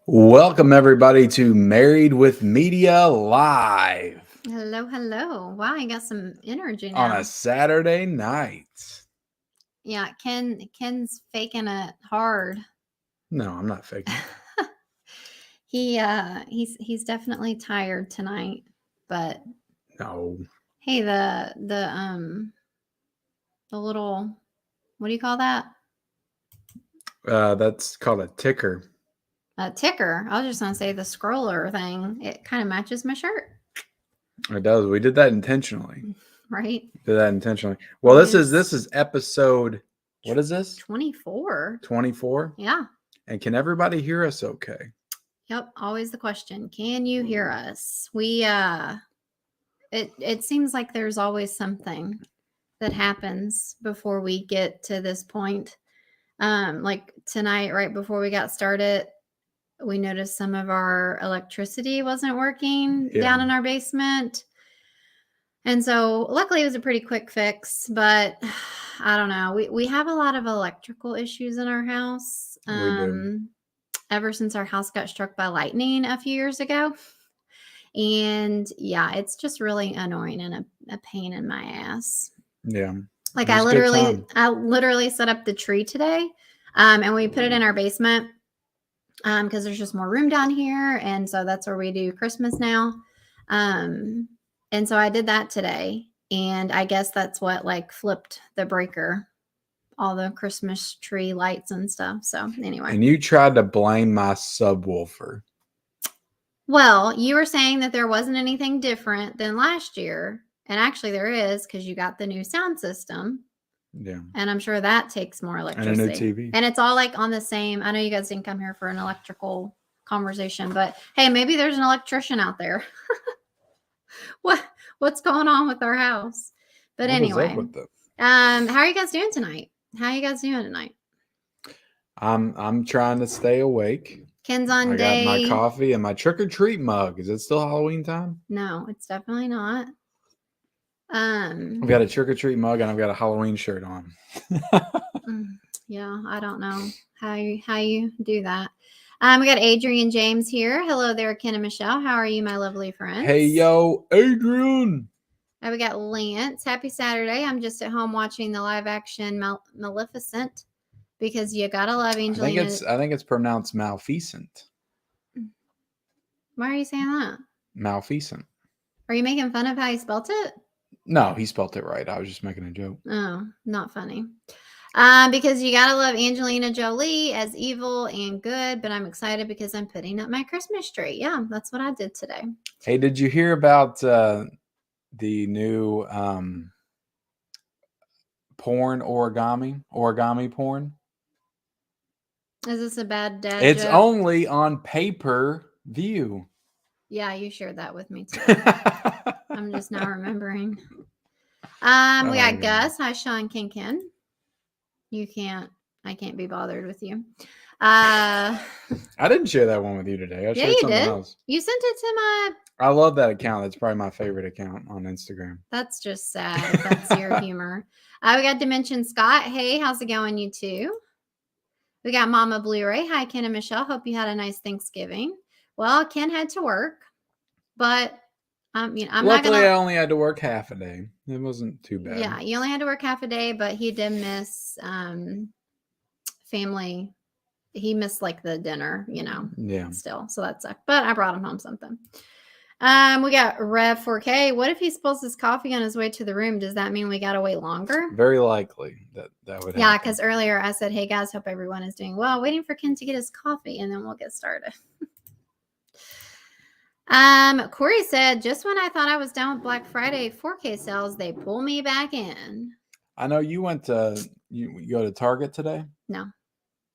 Welcome, everybody, to Married with Media Live. Hello, hello. Wow, you got some energy now. On a Saturday night. Yeah, Ken's faking it hard. No, I'm not faking it. He's definitely tired tonight, but no. Hey, the little, what do you call that? That's called a ticker. A ticker. I was just gonna say the scroller thing. It kind of matches my shirt. It does. We did that intentionally. Right. Did that intentionally. Well, this is episode. What is this? 24. 24. Yeah. And can everybody hear us okay? Yep. Always the question. Can you hear us? It seems like there's always something that happens before we get to this point. Like tonight, right before we got started, we noticed some of our electricity wasn't working down in our basement. And so luckily it was a pretty quick fix, but I don't know. We have a lot of electrical issues in our house. We do. Ever since our house got struck by lightning a few years ago. And yeah, it's just really annoying and a pain in my ass. Yeah. Like I literally set up the tree today, and we put it in our basement because there's just more room down here, and so that's where we do Christmas now. And so I did that today, and I guess that's what like flipped the breaker, all the Christmas tree lights and stuff. So anyway. And you tried to blame my subwoofer. Well, you were saying that there wasn't anything different than last year. And actually there is, because you got the new sound system. Yeah. And I'm sure that takes more electricity. And a new TV. And it's all like on the same. I know you guys didn't come here for an electrical conversation, but hey, maybe there's an electrician out there. What's going on with our house? But anyway, how are you guys doing tonight? How are you guys doing tonight? I'm trying to stay awake. Ken's on I got my coffee and my trick-or-treat mug. Is it still Halloween time? No, it's definitely not. I've got a trick-or-treat mug and I've got a Halloween shirt on. Yeah, I don't know how you do that. We got Adrian James here. Hello there, Ken and Michelle. How are you, my lovely friends? Hey, yo, Adrian. We got Lance. Happy Saturday. I'm just at home watching the live action Maleficent. Because you gotta love Angelina. I think it's pronounced Maleficent. Why are you saying that? Maleficent. Are you making fun of how he spelt it? No, he spelt it right. I was just making a joke. Oh, not funny. Because you gotta love Angelina Jolie as evil and good, but I'm excited because I'm putting up my Christmas tree. Yeah, that's what I did today. Hey, did you hear about the new porn origami porn? Is this a bad dad It's joke? only on pay-per-view. Yeah, you shared that with me too. I'm just now remembering. We got Gus. Hi, Sean Kinkin. I can't be bothered with you. I didn't share that one with you today. I shared something else. You sent it to my... I love that account. That's probably my favorite account on Instagram. That's just sad. That's your humor. We got Dimension Scott. Hey, how's it going, you two? We got Mama Blu-ray. Hi, Ken and Michelle. Hope you had a nice Thanksgiving. Well, Ken had to work, but luckily I only had to work half a day. It wasn't too bad. Yeah, you only had to work half a day, but he did miss family. He missed like the dinner, Yeah. Still, so that sucked. But I brought him home something. We got Rev 4K. What if he spills his coffee on his way to the room? Does that mean we gotta wait longer? Very likely that would happen. Yeah, because earlier I said, hey guys, hope everyone is doing well. Waiting for Ken to get his coffee and then we'll get started. Corey said, just when I thought I was done with Black Friday 4K sales, they pull me back in. I know you went to you go to Target today? No.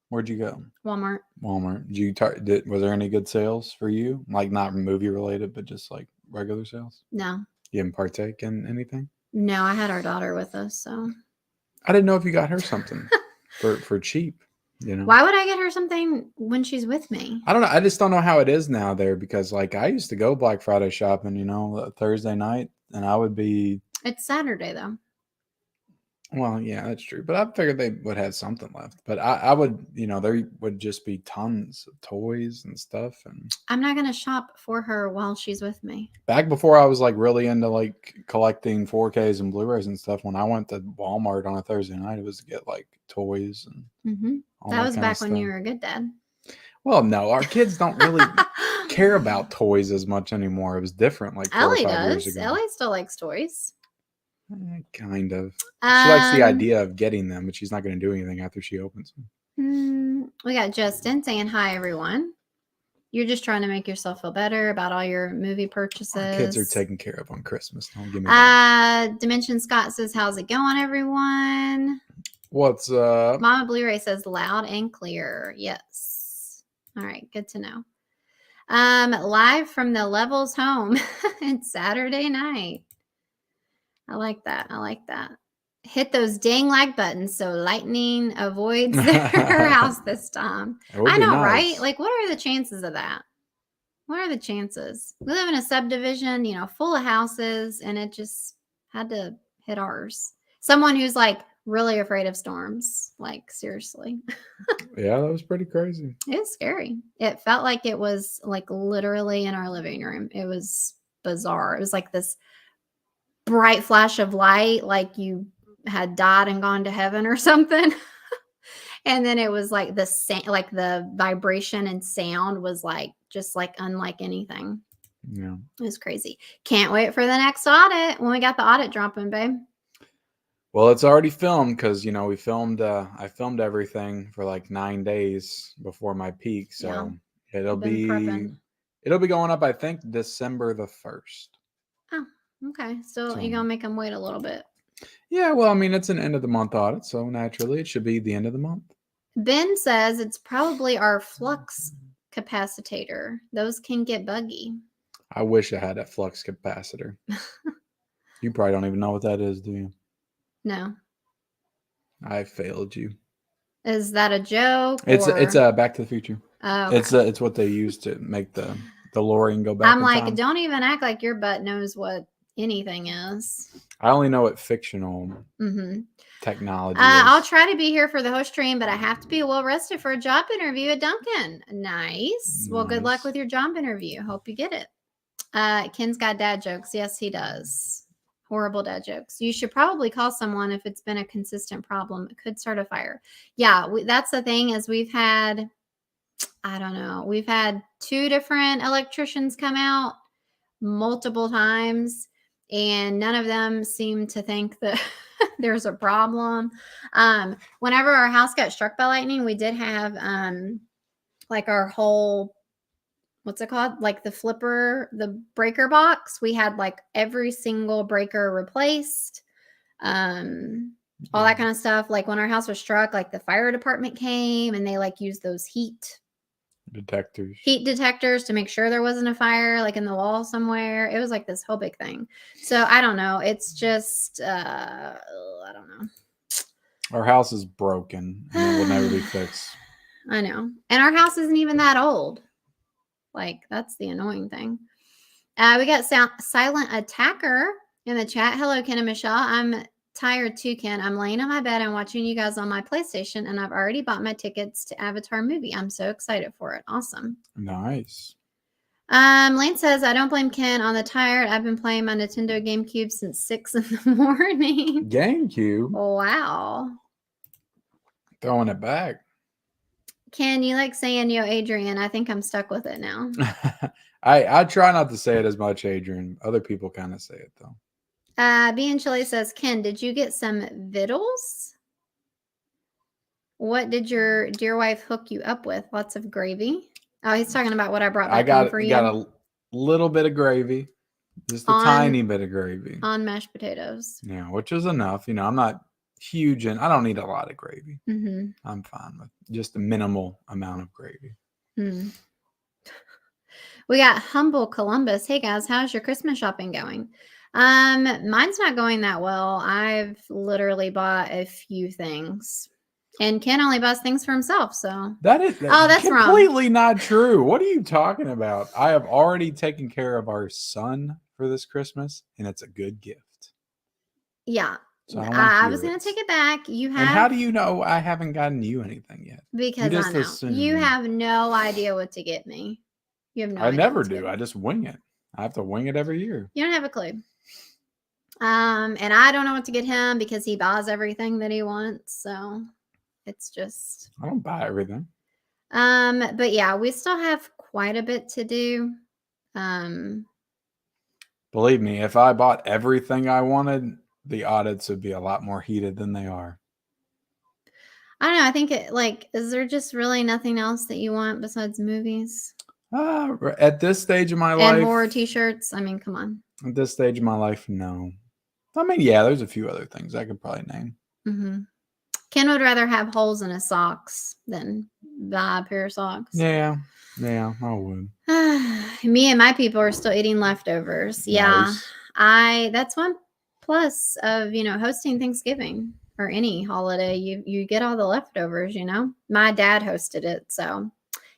Where'd you go? Walmart. Was there any good sales for you? Like not movie related, but just like regular sales? No. You didn't partake in anything? No, I had our daughter with us, so. I didn't know if you got her something for cheap. Why would I get her something when she's with me? I don't know. I just don't know how it is now there because like I used to go Black Friday shopping, Thursday night, and I would be. It's Saturday though. Well, yeah, that's true. But I figured they would have something left. But I would, there would just be tons of toys and stuff. And I'm not going to shop for her while she's with me. back before I was like really into like collecting 4Ks and Blu-rays and stuff, when I went to Walmart on a Thursday night, it was to get like toys and all That was kind of back when you stuff. were a good dad. Well, no, our kids don't really care about toys as much anymore. It was different like 4 Ellie or 5 years does. ago. Ellie still likes toys. Kind of. She likes the idea of getting them, but she's not going to do anything after she opens them. We got Justin saying hi, everyone. You're just trying to make yourself feel better about all your movie purchases. Our kids are taken care of on Christmas. Don't give me that. Dimension Scott says, how's it going, everyone? What's up? Mama Blu-ray says loud and clear. Yes. All right, good to know. Live from the Levels home. It's Saturday night. I like that. I like that. Hit those dang like buttons so lightning avoids their house this time. I know, nice. Right? Like, what are the chances of that? What are the chances? We live in a subdivision, full of houses, and it just had to hit ours. Someone who's like really afraid of storms. Like, seriously. Yeah, that was pretty crazy. It was scary. It felt like it was like literally in our living room. It was bizarre. It was like this bright flash of light, like you had died and gone to heaven or something. And then it was like the vibration and sound was like just like unlike anything. Yeah, it was crazy. Can't wait for the next audit when we got the audit dropping, babe. Well, it's already filmed because we filmed. I filmed everything for like 9 days before my peak, so yeah, it'll be going up. I think December 1st. Oh, okay. So you're gonna make them wait a little bit. Yeah, well, I mean, it's an end of the month audit, so naturally it should be the end of the month. Ben says it's probably our flux capacitor. Those can get buggy. I wish I had a flux capacitor. You probably don't even know what that is, do you? No. I failed you. Is that a joke? It's Back to the Future. Oh, okay. It's what they use to make the DeLorean go back. I'm like, time. Don't even act like your butt knows what anything is. I only know what fictional technology is. I'll try to be here for the host stream, but I have to be well rested for a job interview at Dunkin'. Nice. Well, good luck with your job interview. Hope you get it. Ken's got dad jokes. Yes, he does. Horrible dad jokes. You should probably call someone if it's been a consistent problem. It could start a fire. Yeah, that's the thing is we've had 2 different electricians come out multiple times, and none of them seem to think that there's a problem. Whenever our house got struck by lightning, we did have like our whole, what's it called? Like the breaker box. We had like every single breaker replaced. All that kind of stuff. Like when our house was struck, like the fire department came and they like used those heat detectors to make sure there wasn't a fire like in the wall somewhere. It was like this whole big thing. So I don't know. It's just I don't know. Our house is broken and it will never be fixed. I know. And our house isn't even that old. Like, that's the annoying thing. We got Silent Attacker in the chat. Hello, Ken and Michelle. I'm tired too, Ken. I'm laying on my bed and watching you guys on my PlayStation, and I've already bought my tickets to Avatar movie. I'm so excited for it. Awesome. Nice. Lane says, I don't blame Ken on the tired. I've been playing my Nintendo GameCube since 6 in the morning. GameCube? Wow. Throwing it back. Ken, you like saying, yo, Adrian. I think I'm stuck with it now. I try not to say it as much, Adrian. Other people kind of say it, though. B and Chili says, Ken, did you get some vittles? What did your dear wife hook you up with? Lots of gravy? Oh, he's talking about what I brought back home for you. I got a little bit of gravy. Just a tiny bit of gravy. On mashed potatoes. Yeah, which is enough. I'm not huge and I don't need a lot of gravy. I'm fine with just a minimal amount of gravy. We got Humble Columbus. Hey guys, how's your Christmas shopping going? Mine's not going that well. I've literally bought a few things, and Ken only buys things for himself. So that's completely not true. What are you talking about? I have already taken care of our son for this Christmas, and it's a good gift. Yeah. So I don't want to I hear was going it. to take it back. You have. And how do you know I haven't gotten you anything yet? Because I know. You have no idea what to get me. You have no idea. I never do. I just wing it. I have to wing it every year. You don't have a clue. And I don't know what to get him because he buys everything that he wants. So it's just. I don't buy everything. But yeah, we still have quite a bit to do. Believe me, if I bought everything I wanted, the audits would be a lot more heated than they are. I don't know. I think is there just really nothing else that you want besides movies? At this stage of my life. And more t-shirts. I mean, come on. At this stage of my life, no. I mean, yeah, there's a few other things I could probably name. Mm-hmm. Ken would rather have holes in his socks than buy a pair of socks. Yeah, I would. Me and my people are still eating leftovers. Yeah, nice. That's one plus of hosting Thanksgiving or any holiday. You get all the leftovers. My dad hosted it, so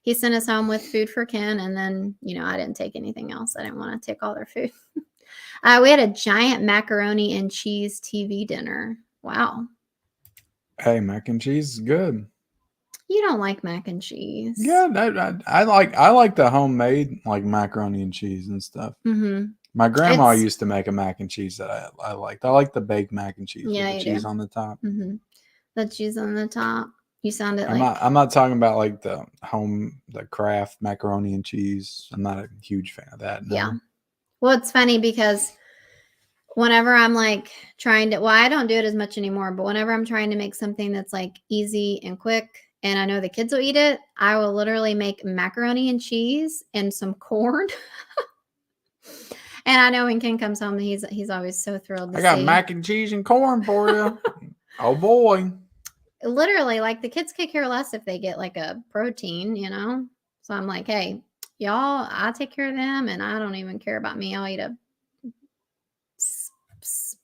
he sent us home with food for Ken, and then I didn't take anything else. I didn't want to take all their food. We had a giant macaroni and cheese TV dinner. Wow. Hey, mac and cheese is good. You don't like mac and cheese? Yeah, I like the homemade like macaroni and cheese and stuff. Mm-hmm. My grandma used to make a mac and cheese that I liked. I like the baked mac and cheese with the cheese on the top. Mm-hmm. The cheese on the top. You sounded like I'm not talking about like the Kraft macaroni and cheese. I'm not a huge fan of that. No. Yeah. Well, it's funny because whenever I'm like trying to, I don't do it as much anymore, but whenever I'm trying to make something that's like easy and quick and I know the kids will eat it, I will literally make macaroni and cheese and some corn. And I know when Ken comes home, he's always so thrilled to see. I got mac and cheese and corn for you. Oh boy. Literally, like the kids could care less if they get like a protein, So I'm like, hey, y'all, I take care of them and I don't even care about me. I'll eat a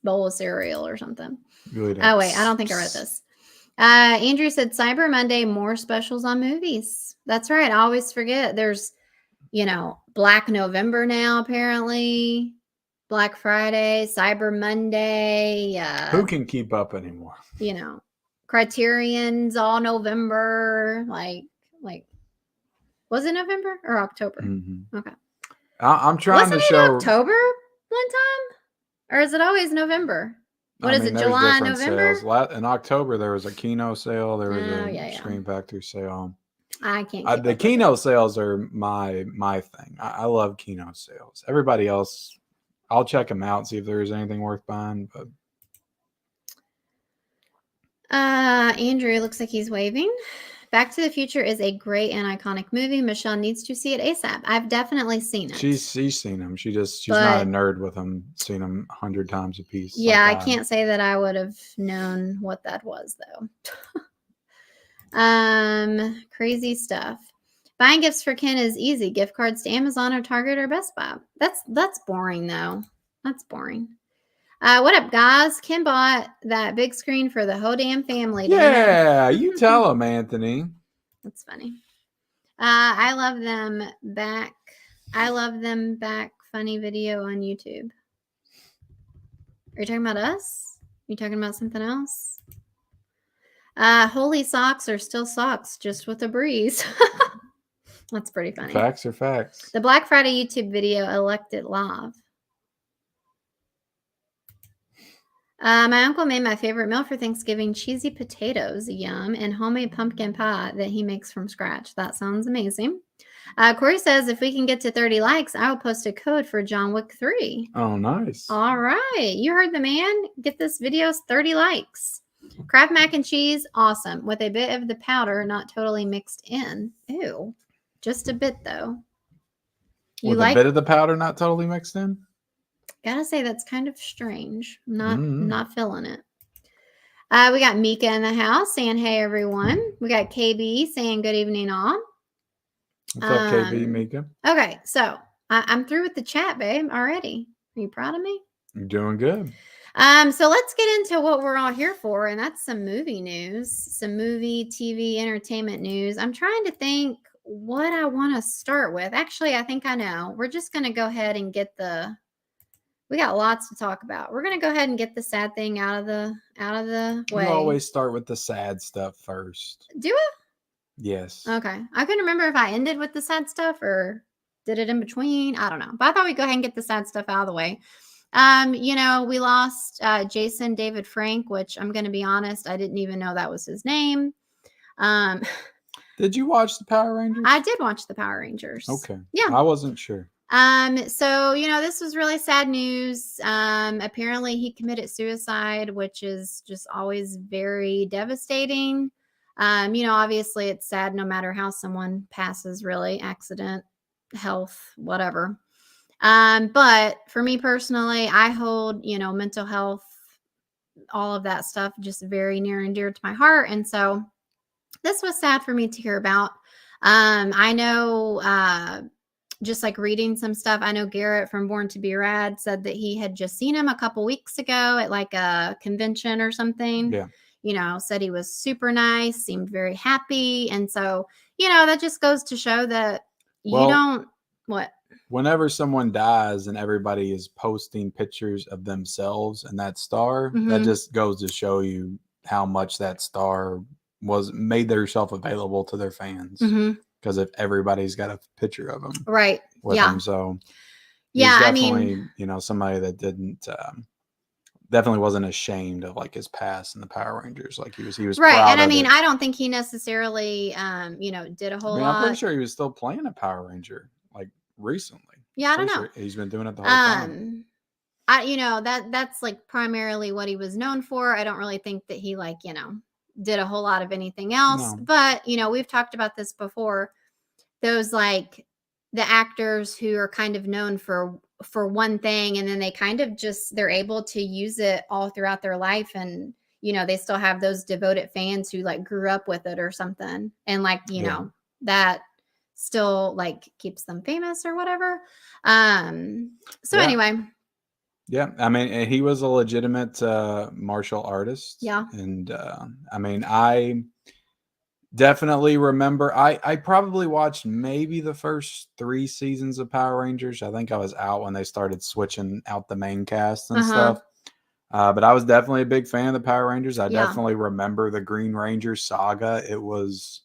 bowl of cereal or something. Oh, wait, I don't think I read this. Andrew said Cyber Monday, more specials on movies. That's right. I always forget. There's, Black November now, apparently. Black Friday, Cyber Monday. Who can keep up anymore? Criterion's all November. Like, was it November or October? Mm-hmm. Okay. I'm trying to show October one time, or is it always November? What is it? July, November? Sales. In October there was a Kino sale. There was a Screen Factory sale. I can't. The Kino sales are my thing. I love Kino sales. Everybody else, I'll check them out, see if there's anything worth buying. But Andrew looks like he's waving. Back to the Future is a great and iconic movie. Michelle needs to see it ASAP. I've definitely seen it. She's seen them. She's not a nerd with them. Seen them 100 times a piece. Yeah, I can't say that I would have known what that was though. Crazy stuff. Buying gifts for Ken is easy. Gift cards to Amazon or Target or Best Buy. That's boring though. That's boring. What up, guys? Ken bought that big screen for the whole damn family. Yeah, you tell him, Anthony. That's funny. I love them back. Funny video on YouTube. Are you talking about us? Are you talking about something else? Holy socks are still socks, just with a breeze. That's pretty funny. Facts are facts. The Black Friday YouTube video elected live. My uncle made my favorite meal for Thanksgiving, cheesy potatoes, yum, and homemade pumpkin pie that he makes from scratch. That sounds amazing. Corey says, if we can get to 30 likes, I will post a code for John Wick 3. Oh, nice. All right. You heard the man. Get this video's 30 likes. Kraft mac and cheese, awesome. With a bit of the powder not totally mixed in. Ew. Just a bit, though. With a bit of the powder not totally mixed in? Gotta say that's kind of strange. Not feeling it. We got Mika in the house saying hey everyone. We got KB saying good evening all. What's up, KB, Mika? Okay, so I'm through with the chat, babe, already. Are you proud of me? You're doing good. So let's get into what we're all here for, and that's some movie news, some movie, TV, entertainment news. I'm trying to think what I want to start with. Actually, I think I know. We're just gonna go ahead and get the We got lots to talk about. We're gonna go ahead and get the sad thing out of the way. You always start with the sad stuff first. Do it? Yes. Okay. I couldn't remember if I ended with the sad stuff or did it in between. I don't know. But I thought we'd go ahead and get the sad stuff out of the way. We lost Jason David Frank, which I'm gonna be honest, I didn't even know that was his name. Did you watch the Power Rangers? I did watch the Power Rangers. Okay. Yeah. I wasn't sure. So this was really sad news. Apparently he committed suicide, which is just always very devastating. Obviously it's sad no matter how someone passes, really, accident, health, whatever. But for me personally, I hold, mental health, all of that stuff just very near and dear to my heart. And so this was sad for me to hear about. I know, just like reading some stuff, I know Garrett from Born to Be Rad said that he had just seen him a couple weeks ago at like a convention or something. Yeah. Said he was super nice, seemed very happy. And so, that just goes to show that what? Whenever someone dies and everybody is posting pictures of themselves and that star, that just goes to show you how much that star made themselves available to their fans. Because if everybody's got a picture of them, right? With them, so yeah, definitely, somebody that definitely wasn't ashamed of like his past in the Power Rangers. Like he was right. Proud and of it. I don't think he necessarily, did a whole lot. I'm pretty sure he was still playing a Power Ranger like recently. Yeah, I don't know. Sure he's been doing it the whole time. That's like primarily what he was known for. I don't really think that he did a whole lot of anything else. No. But, we've talked about this before. Those like the actors who are kind of known for one thing, and then they kind of they're able to use it all throughout their life. And, they still have those devoted fans who like grew up with it or something. And like, that still like keeps them famous or whatever. Anyway. Yeah, I mean, he was a legitimate martial artist. Yeah. And I definitely remember, I probably watched maybe the first 3 seasons of Power Rangers. I think I was out when they started switching out the main cast and stuff. But I was definitely a big fan of the Power Rangers. I definitely remember the Green Ranger saga. It was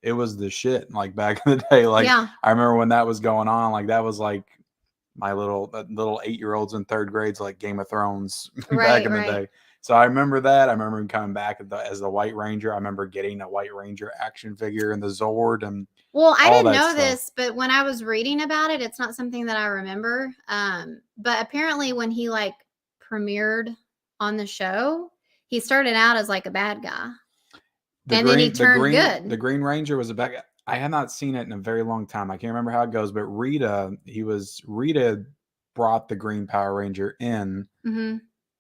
the shit, like back in the day. Like I remember when that was going on, like that was like my little 8-year-olds in 3rd grades, like Game of Thrones back in the day. So I remember that. I remember him coming back as the White Ranger. I remember getting a White Ranger action figure and the Zord and I didn't know this, but when I was reading about it, it's not something that I remember. But apparently when he like premiered on the show, he started out as like a bad guy. Then he turned good. The Green Ranger was a bad guy. I have not seen it in a very long time. I can't remember how it goes, but Rita brought the Green Power Ranger in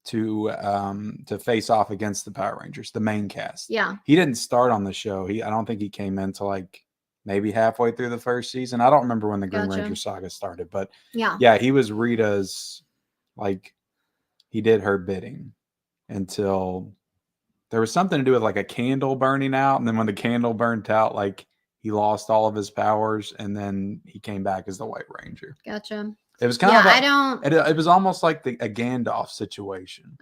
to face off against the Power Rangers, the main cast. Yeah. He didn't start on the show. I don't think he came in till like maybe halfway through the first season. I don't remember when the Green Ranger saga started, but yeah, he was Rita's, like he did her bidding until there was something to do with like a candle burning out. And then when the candle burnt out, like he lost all of his powers and then he came back as the White Ranger. Gotcha. It was kind of it was almost like a Gandalf situation.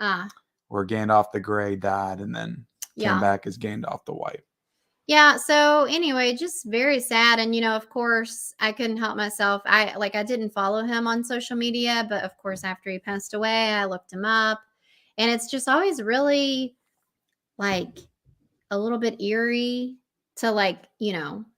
Where Gandalf the Grey died and then came back as Gandalf the White. Yeah. So anyway, just very sad. And, of course, I couldn't help myself. I didn't follow him on social media, but of course, after he passed away, I looked him up. And it's just always really like a little bit eerie to like,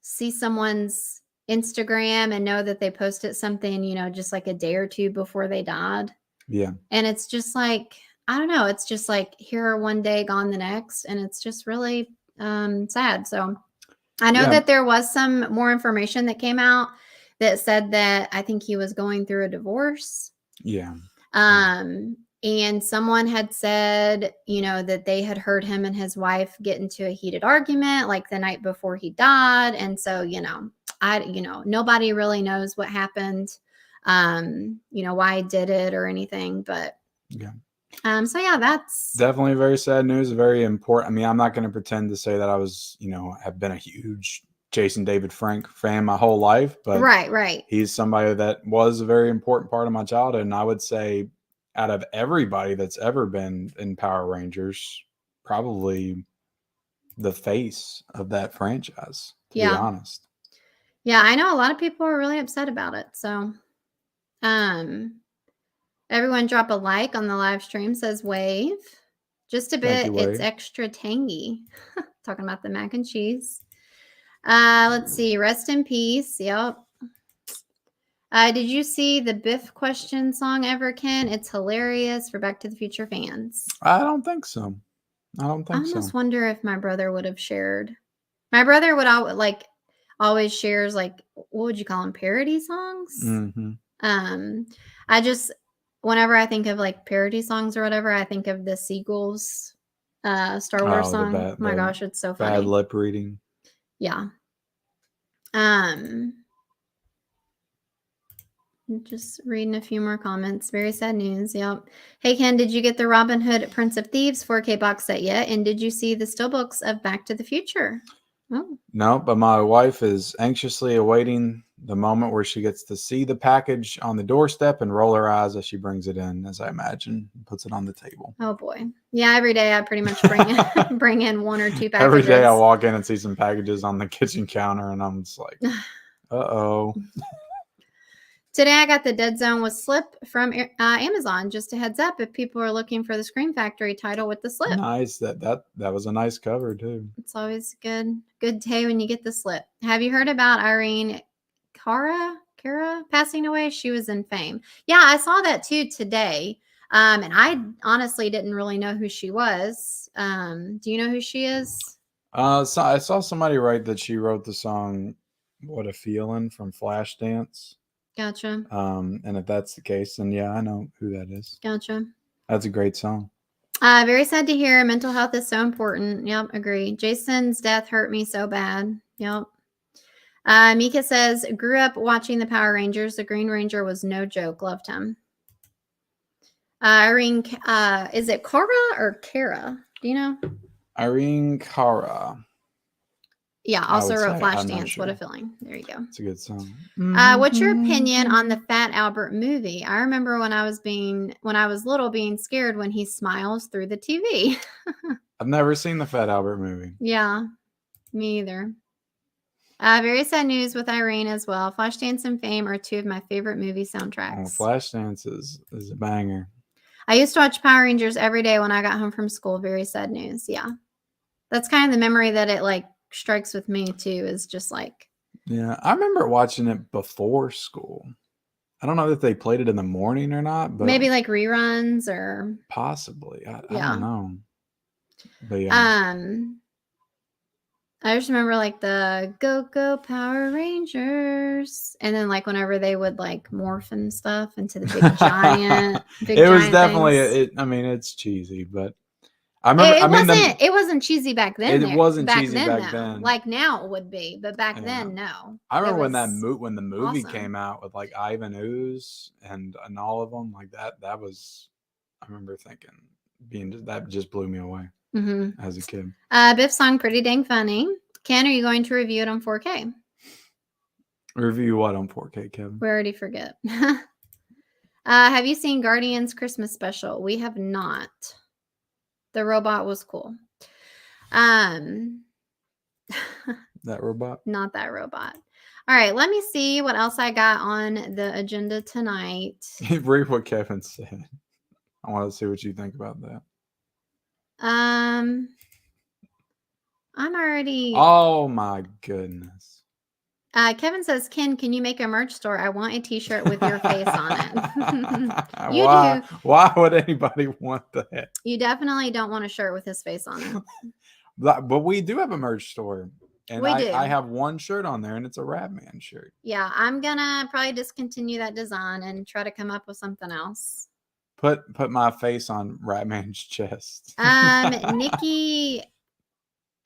see someone's Instagram and know that they posted something, just like a day or two before they died. Yeah. And it's just like, I don't know. It's just like here one day, gone the next. And it's just really sad. So I know that there was some more information that came out that said that I think he was going through a divorce. Yeah. And someone had said, that they had heard him and his wife get into a heated argument like the night before he died. And so, nobody really knows what happened, why he did it or anything, but so yeah, that's definitely very sad news. Very important. I mean, I'm not going to pretend to say that I was, have been a huge Jason David Frank fan my whole life, but right. He's somebody that was a very important part of my childhood. And I would say out of everybody that's ever been in Power Rangers, probably the face of that franchise, to be honest. Yeah, I know a lot of people are really upset about it. So, everyone drop a like on the live stream, says Wave. Just a bit, it's extra tangy. Talking about the mac and cheese. Let's see. Rest in peace. Yep. Did you see the Biff question song ever, Ken? It's hilarious for Back to the Future fans. I don't think so. I almost wonder if my brother would have shared. My brother would always shares, like, what would you call them? Parody songs? Mm-hmm. I just, whenever I think of like parody songs or whatever, I think of the Seagulls Star Wars song. Oh my gosh, it's so funny. Bad lip reading. Yeah. Just reading a few more comments. Very sad news. Yep. Hey, Ken, did you get the Robin Hood Prince of Thieves 4K box set yet? And did you see the steelbooks of Back to the Future? Oh. No, but my wife is anxiously awaiting the moment where she gets to see the package on the doorstep and roll her eyes as she brings it in, as I imagine, and puts it on the table. Oh boy. Yeah, every day I pretty much bring in one or two packages. Every day I walk in and see some packages on the kitchen counter and I'm just like, uh-oh. Today I got the Dead Zone with slip from Amazon. Just a heads up if people are looking for the Scream Factory title with the slip. Nice. That was a nice cover too. It's always good day when you get the slip. Have you heard about Irene Cara passing away? She was in Fame. Yeah, I saw that too today. And I honestly didn't really know who she was. Do you know who she is? So I saw somebody write that she wrote the song "What a Feeling" from Flashdance. Gotcha. And if that's the case, then yeah, I know who that is. Gotcha. That's a great song. Very sad to hear. Mental health is so important. Yep, agree. Jason's death hurt me so bad. Yep. Mika says, grew up watching the Power Rangers. The Green Ranger was no joke. Loved him. Irene, is it Cara or Kara? Do you know? Irene Cara. Yeah, also wrote Flashdance. Sure. What a Feeling. There you go. It's a good song. What's your opinion on the Fat Albert movie? I remember when I was little being scared when he smiles through the TV. I've never seen the Fat Albert movie. Yeah, me either. Very sad news with Irene as well. Flashdance and Fame are two of my favorite movie soundtracks. Oh, Flashdance is a banger. I used to watch Power Rangers every day when I got home from school. Very sad news. Yeah. That's kind of the memory that it like strikes with me too, is just like. Yeah, I remember watching it before school. I don't know if they played it in the morning or not, but maybe like reruns or possibly. I don't know. But yeah. I just remember like the Go Power Rangers, and then like whenever they would like morph and stuff into the big giant. It was definitely. I mean, it's cheesy, but I remember. It wasn't cheesy back then. It wasn't cheesy back then. Like now it would be, but back then, no. I remember when the movie came out with like Ivan Ooze and all of them like that. That was, I remember thinking, that just blew me away as a kid. Biff's song, pretty dang funny. Ken, are you going to review it on 4K? Review what on 4K, Kevin? We already forget. Have you seen Guardians Christmas special? We have not. The robot was cool. That robot? Not that robot. All right, let me see what else I got on the agenda tonight. Read what Kevin said. I want to see what you think about that. I'm already. Oh my goodness. Kevin says, Ken, can you make a merch store? I want a t-shirt with your face on it. Why would anybody want that? You definitely don't want a shirt with his face on it. But we do have a merch store. And we do. I have one shirt on there and it's a Ratman shirt. Yeah, I'm gonna probably discontinue that design and try to come up with something else. Put my face on Ratman's chest. Nikki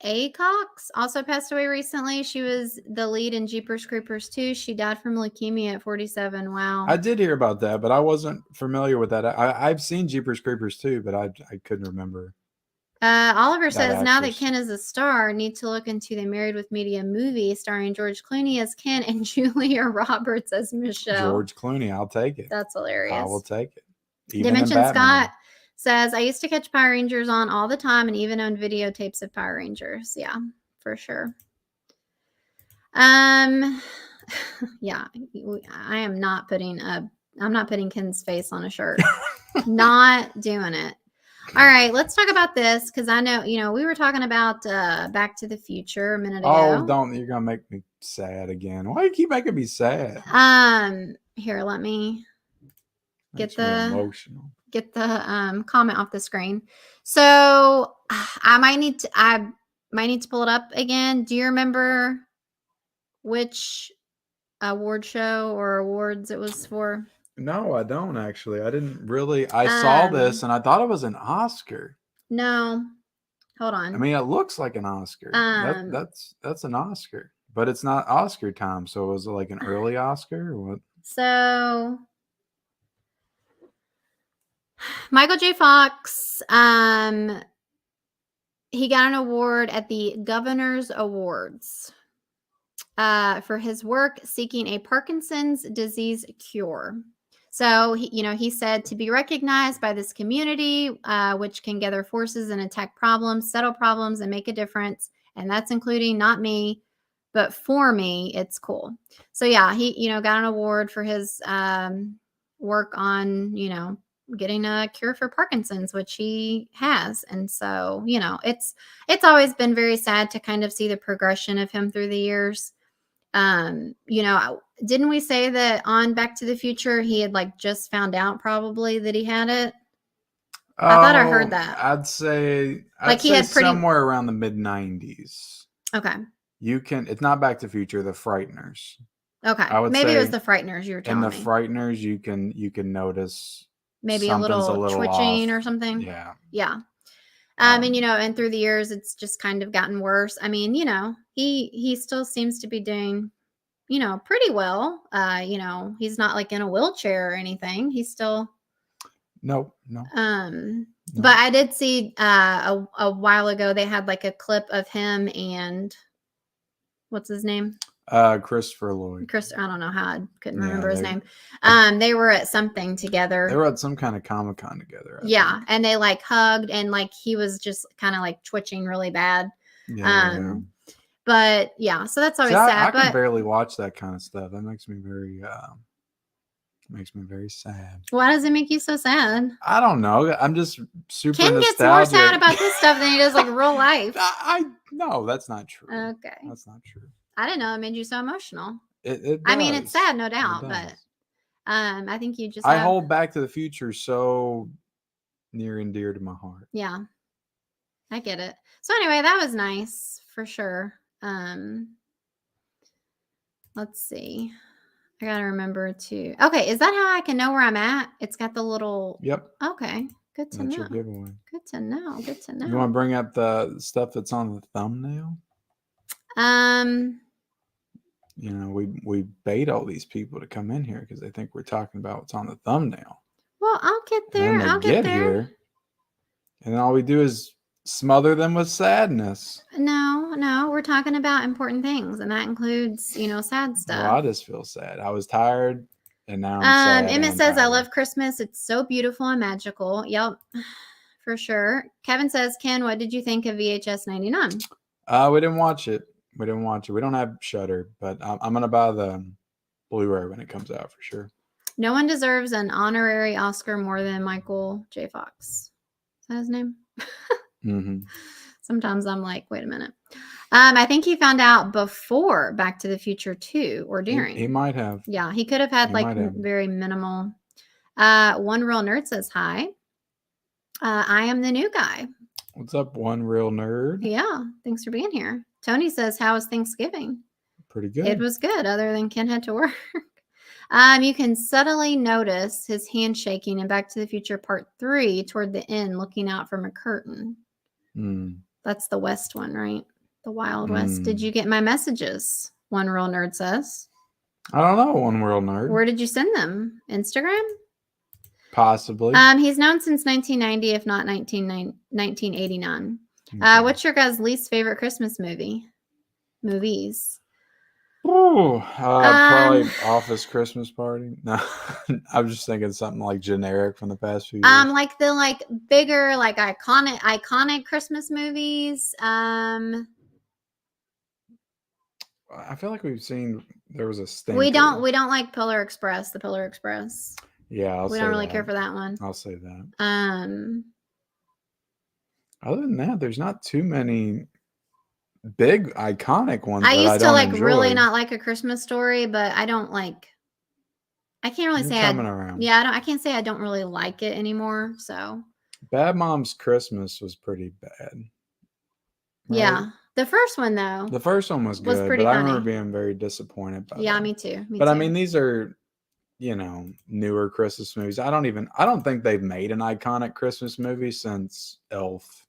Acox also passed away recently. She was the lead in Jeepers Creepers 2. She died from leukemia at 47. Wow. I did hear about that, but I wasn't familiar with that. I've seen Jeepers Creepers 2, but I couldn't remember. Oliver says, now that Ken is a star, need to look into the Married with Media movie starring George Clooney as Ken and Julia Roberts as Michelle. George Clooney, I'll take it. That's hilarious. I will take it. Even in Dimension Batman. Scott says, I used to catch Power Rangers on all the time and even owned videotapes of Power Rangers. Yeah, for sure. Yeah, I am not putting I'm not putting Ken's face on a shirt. Not doing it. All right, let's talk about this because I know, we were talking about Back to the Future a minute ago. Oh, you're gonna make me sad again. Why do you keep making me sad? Here, let me Makes me emotional. Get the comment off the screen. So I might need to pull it up again. Do you remember which award show or awards it was for? No, I don't actually. I didn't really. I saw this and I thought it was an Oscar. No, hold on. I mean, it looks like an Oscar. That's an Oscar, but it's not Oscar time. So was it like an early Oscar or what? So Michael J. Fox, he got an award at the Governor's Awards for his work seeking a Parkinson's disease cure. So, he said to be recognized by this community, which can gather forces and attack problems, settle problems, and make a difference. And that's including not me, but for me, it's cool. So, yeah, he, got an award for his work on, getting a cure for Parkinson's, which he has. And so, it's always been very sad to kind of see the progression of him through the years. Didn't we say that on Back to the Future he had like just found out probably that he had it? I thought I heard that. I'd say somewhere around the mid-90s. Okay. It's not Back to the Future, The Frighteners. Okay. Maybe it was The Frighteners you were telling me. In The Frighteners you can notice maybe a little twitching off. Or something. Yeah. Yeah. And through the years it's just kind of gotten worse. I mean, he still seems to be doing, pretty well. He's not like in a wheelchair or anything. He's still No. But I did see a while ago they had like a clip of him and what's his name? Christopher Lloyd. I don't know how I couldn't remember his name. They were at something together. They were at some kind of Comic-Con together. I think. And they like hugged and like he was just kind of like twitching really bad. Yeah. But yeah, so that's always sad. I can barely watch that kind of stuff. That makes me very sad. Why does it make you so sad? I don't know. I'm just super Ken nostalgic. gets more sad about this stuff than he does like real life. No, that's not true. Okay. That's not true. I didn't know it made you so emotional. It does. I mean, it's sad, no doubt, but I think you just I hold Back to the Future so near and dear to my heart. Yeah. I get it. So anyway, that was nice for sure. Let's see. I gotta remember to. Okay, is that how I can know where I'm at? It's got the little. Yep. Okay, good to know. That's your giveaway. Good to know. Good to know. You want to bring up the stuff that's on the thumbnail? We bait all these people to come in here because they think we're talking about what's on the thumbnail. Well, I'll get there. I'll get there. Here, and all we do is smother them with sadness. No, we're talking about important things, and that includes, sad stuff. Well, I just feel sad. I was tired, and now I'm sad. Emmett says, "I love Christmas. It's so beautiful and magical." Yep, for sure. Kevin says, "Ken, what did you think of VHS 99?" We didn't watch it. We don't have Shudder, but I'm gonna buy the Blu-ray when it comes out for sure. No one deserves an honorary Oscar more than Michael J. Fox. Is that his name? Mm-hmm. Sometimes I'm like, wait a minute. I think he found out before Back to the Future 2 or during. He might have. Yeah, he could have had very minimal. One Real Nerd says hi. I am the new guy. What's up, One Real Nerd? Yeah, thanks for being here. Tony says, how was Thanksgiving? Pretty good. It was good, other than Ken had to work. You can subtly notice his hand shaking in Back to the Future Part 3 toward the end, looking out from a curtain. That's the West one, right? The Wild West. Did you get my messages? One Real Nerd says. I don't know, One Real Nerd. Where did you send them? Instagram? Possibly. He's known since 1990, if not 1989. Okay. What's your guys' least favorite Christmas movies? Ooh, probably Office Christmas Party. No, I'm just thinking something like generic from the past few years. Like the bigger, iconic Christmas movies. I feel like we've seen there was a stinker. We don't like Polar Express, the Polar Express. Yeah, we don't really care for that one. I'll say that. Other than that, there's not too many big iconic ones. I used to enjoy. really not like A Christmas Story, but I don't like. I can't really say around. Yeah, I can't say I don't really like it anymore. So Bad Moms Christmas was pretty bad. Right? Yeah, the first one though. The first one was good, pretty but funny. I remember being very disappointed by Yeah, that. me too. But I mean, these are newer Christmas movies. I don't think they've made an iconic Christmas movie since Elf.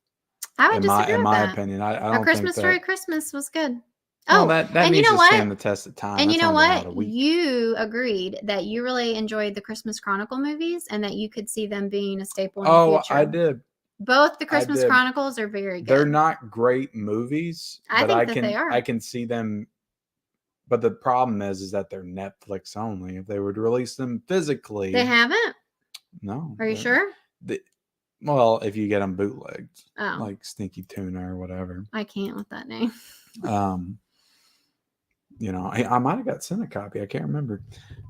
I would disagree with that. Opinion, I don't A Christmas think that. Story Christmas was good. Well, that and needs to stand the test of time. And you know what? You agreed that you really enjoyed the Christmas Chronicle movies and that you could see them being a staple in the future. I did. Both the Christmas Chronicles are very good. They're not great movies, but I can see them. But the problem is that they're Netflix only. If they would release them physically, they haven't. No. Are you sure? Well, if you get them bootlegged, oh. like Stinky Tuna or whatever. I can't with that name. I might have got sent a copy. I can't remember.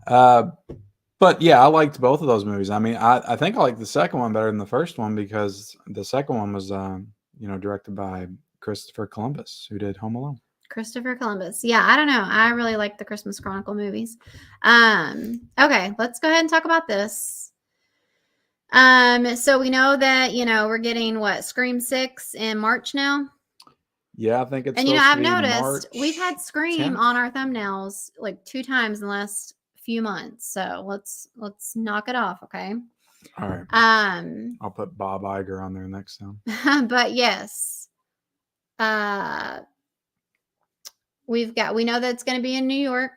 But yeah, I liked both of those movies. I mean, I think I liked the second one better than the first one because the second one was, directed by Christopher Columbus, who did Home Alone. Christopher Columbus. Yeah, I don't know. I really like the Christmas Chronicle movies. Okay, let's go ahead and talk about this. So we know that, we're getting Scream 6 in March now. Yeah, I think it's. And I've noticed we've had Scream 10th on our thumbnails like 2 times in the last few months. So let's knock it off, okay? All right. I'll put Bob Iger on there next time. But yes. We know that it's going to be in New York,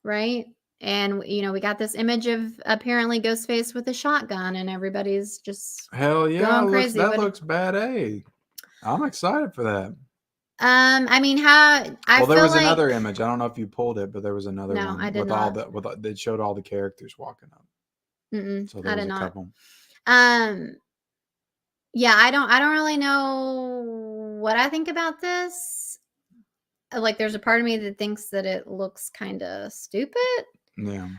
right? And we got this image of apparently Ghostface with a shotgun, and everybody's just going crazy. That looks bad. I'm excited for that. I mean, there was another image. I don't know if you pulled it, but there was another one. No, I did not. That showed all the characters walking up. So there was a couple. Yeah, I don't really know what I think about this. Like, there's a part of me that thinks that it looks kind of stupid. Yeah.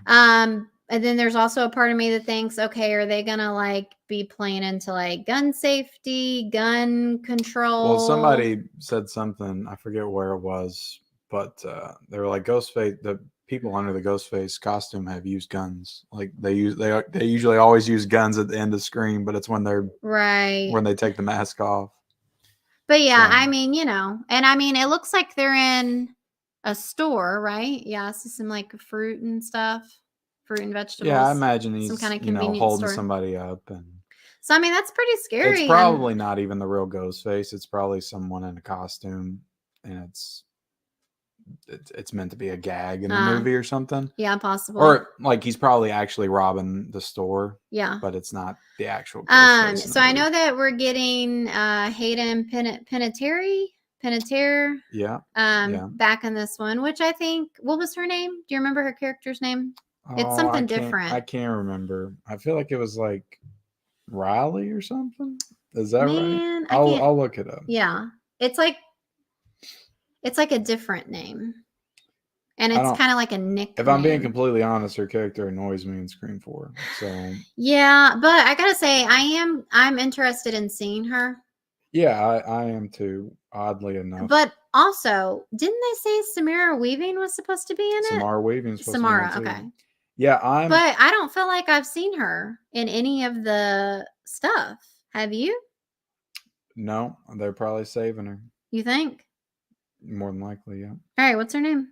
And then there's also a part of me that thinks, okay, are they gonna be playing into gun safety, gun control? Well, somebody said something, I forget where it was, but they were like, Ghostface, the people under the Ghostface costume have used guns. Like they usually always use guns at the end of Scream, but it's when they're when they take the mask off. But yeah, I mean, and I mean, it looks like they're in a store, right? Yeah, I see some fruit and stuff. Fruit and vegetables. Yeah, I imagine he's some kind of convenience holding store. somebody up, and so I mean that's pretty scary. It's probably not even the real Ghostface. It's probably someone in a costume, and it's meant to be a gag in the movie or something. Yeah, possible. Or he's probably actually robbing the store. Yeah, but it's not the actual Ghostface. So I know that we're getting Hayden Panettiere. Yeah. Back in this one, which I think, what was her name? Do you remember her character's name? It's something different. I can't remember. I feel like it was Riley or something. Is that right? I'll look it up. Yeah. It's like a different name. And it's kind of like a nickname. If I'm being completely honest, her character annoys me in Scream 4. So yeah, but I gotta say, I'm interested in seeing her. Yeah, I am too, oddly enough. But also, didn't they say Samara Weaving was supposed to be in it? Samara Weaving's supposed Samara, to be in it too. Okay. Yeah, But I don't feel like I've seen her in any of the stuff. Have you? No, they're probably saving her. You think? More than likely, yeah. All right, what's her name?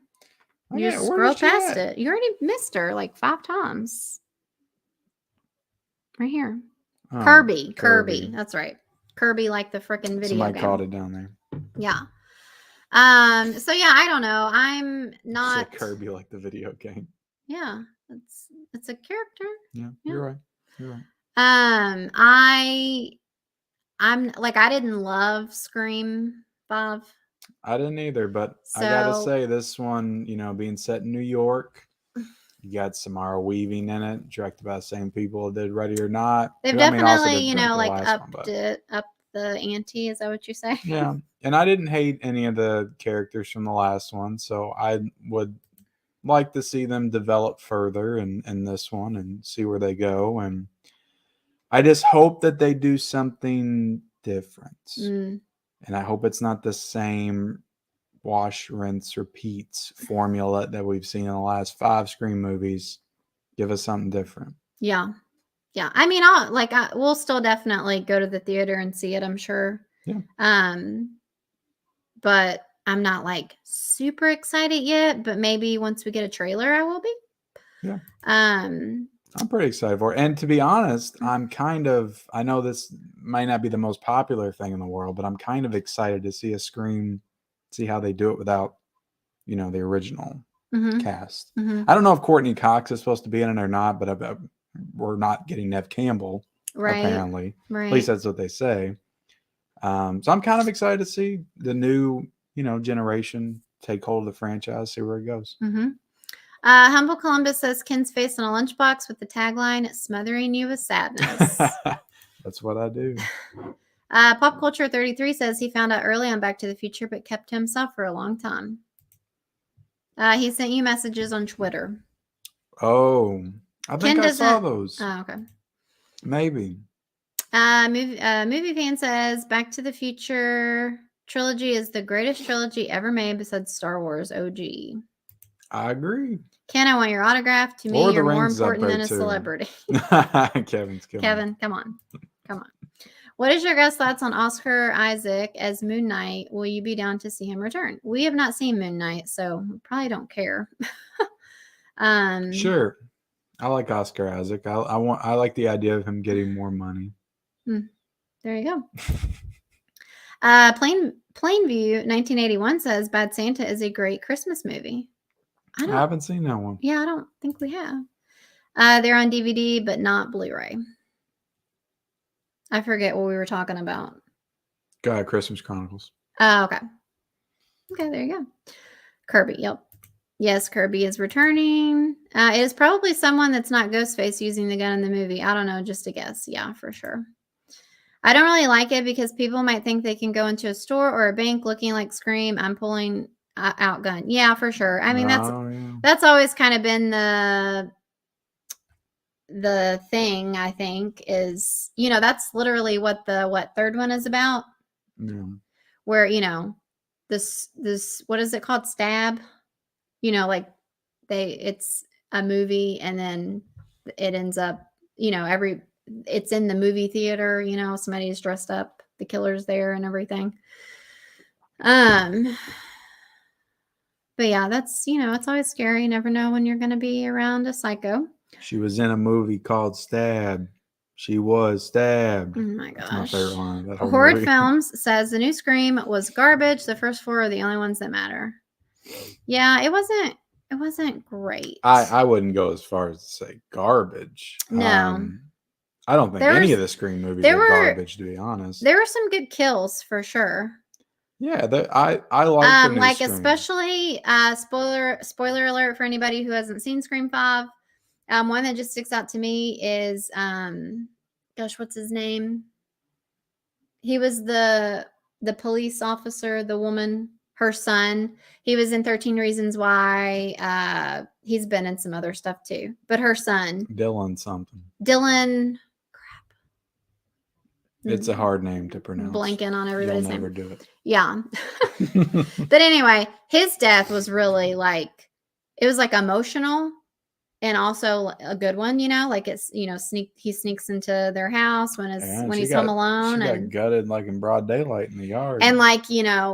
You just scroll past it. You already missed her 5 times. Right here. Oh, Kirby. That's right. Kirby, like the freaking video Somebody game. caught it down there. Yeah. So yeah, I don't know. I'm not Kirby, like the video game. Yeah, it's a character. Yeah, you're right. I'm I didn't love Scream 5. I didn't either, but So, I gotta say, this one, being set in New York, you got Samara Weaving in it, directed by the same people that did Ready or Not. they've Who, I mean, also definitely, did direct the like last one, upped but it, up the ante. Is that what you say? yeah. And I didn't hate any of the characters from the last one, so I would like to see them develop further in this one and see where they go. And I just hope that they do something different. Mm, And I hope it's not the same wash, rinse, repeats formula that we've seen in the last 5 Scream movies. Give us something different. yeah. Yeah. I mean, we'll still definitely go to the theater and see it, I'm sure. Yeah. But I'm not like super excited yet, but maybe once we get a trailer, I will be. Yeah. Um, I'm pretty excited for it. And to be honest, I know this might not be the most popular thing in the world, but I'm kind of excited to see a Scream, see how they do it without, the original cast. I don't know if Courtney Cox is supposed to be in it or not, but we're not getting Nev Campbell, apparently. Right. At least that's what they say. So I'm kind of excited to see the new, generation take hold of the franchise, see where it goes. Humble Columbus says Ken's face in a lunchbox with the tagline "Smothering you with sadness." That's what I do. Pop Culture 33 says he found out early on Back to the Future, but kept to himself for a long time. He sent you messages on Twitter. Oh, I think I saw those. Oh, okay. Maybe. Movie fan says Back to the Future trilogy is the greatest trilogy ever made besides Star Wars OG. I agree. Ken, I want your autograph. To me, you're more important than a celebrity. Kevin's killing Kevin, come on. What is your guys' thoughts on Oscar Isaac as Moon Knight? Will you be down to see him return? We have not seen Moon Knight, so we probably don't care. Sure. I like Oscar Isaac. I like the idea of him getting more money. There you go. Plainview 1981 says Bad Santa is a great Christmas movie. I haven't seen that one. Yeah, I don't think we have. They're on DVD, but not Blu-ray. I forget what we were talking about. Christmas Chronicles. Oh, okay. Okay, there you go. Kirby, yep. Yes, Kirby is returning. It is probably someone that's not Ghostface using the gun in the movie. I don't know, just a guess. Yeah, for sure. I don't really like it because people might think they can go into a store or a bank looking like Scream. I'm pulling out gun. Yeah, for sure. I mean, that's always kind of been the thing, I think, is, that's literally what the third one is about. Yeah. Where, this what is it called? Stab. Like it's a movie and then it ends up, it's in the movie theater, somebody's dressed up, the killer's there and everything. But yeah, that's, it's always scary. You never know when you're going to be around a psycho. She was in a movie called Stab. She was stabbed. Oh my gosh. That's my favorite line of that whole Horrid movie. Films says the new Scream was garbage. The first 4 are the only ones that matter. Yeah, it wasn't great. I wouldn't go as far as to say garbage. No. I don't think any of the Scream movies are garbage, to be honest. There were some good kills for sure. Yeah, I like the new Scream. Especially spoiler alert for anybody who hasn't seen Scream 5. One that just sticks out to me is gosh, what's his name? He was the police officer, the woman, her son. He was in 13 Reasons Why. He's been in some other stuff too. But her son. Dylan. Crap. It's a hard name to pronounce. Blanking on everybody's name. You'll never do it. Yeah. But anyway, his death was really it was emotional. And also a good one, like it's, he sneaks into their house when he's home alone. She got gutted in broad daylight in the yard. And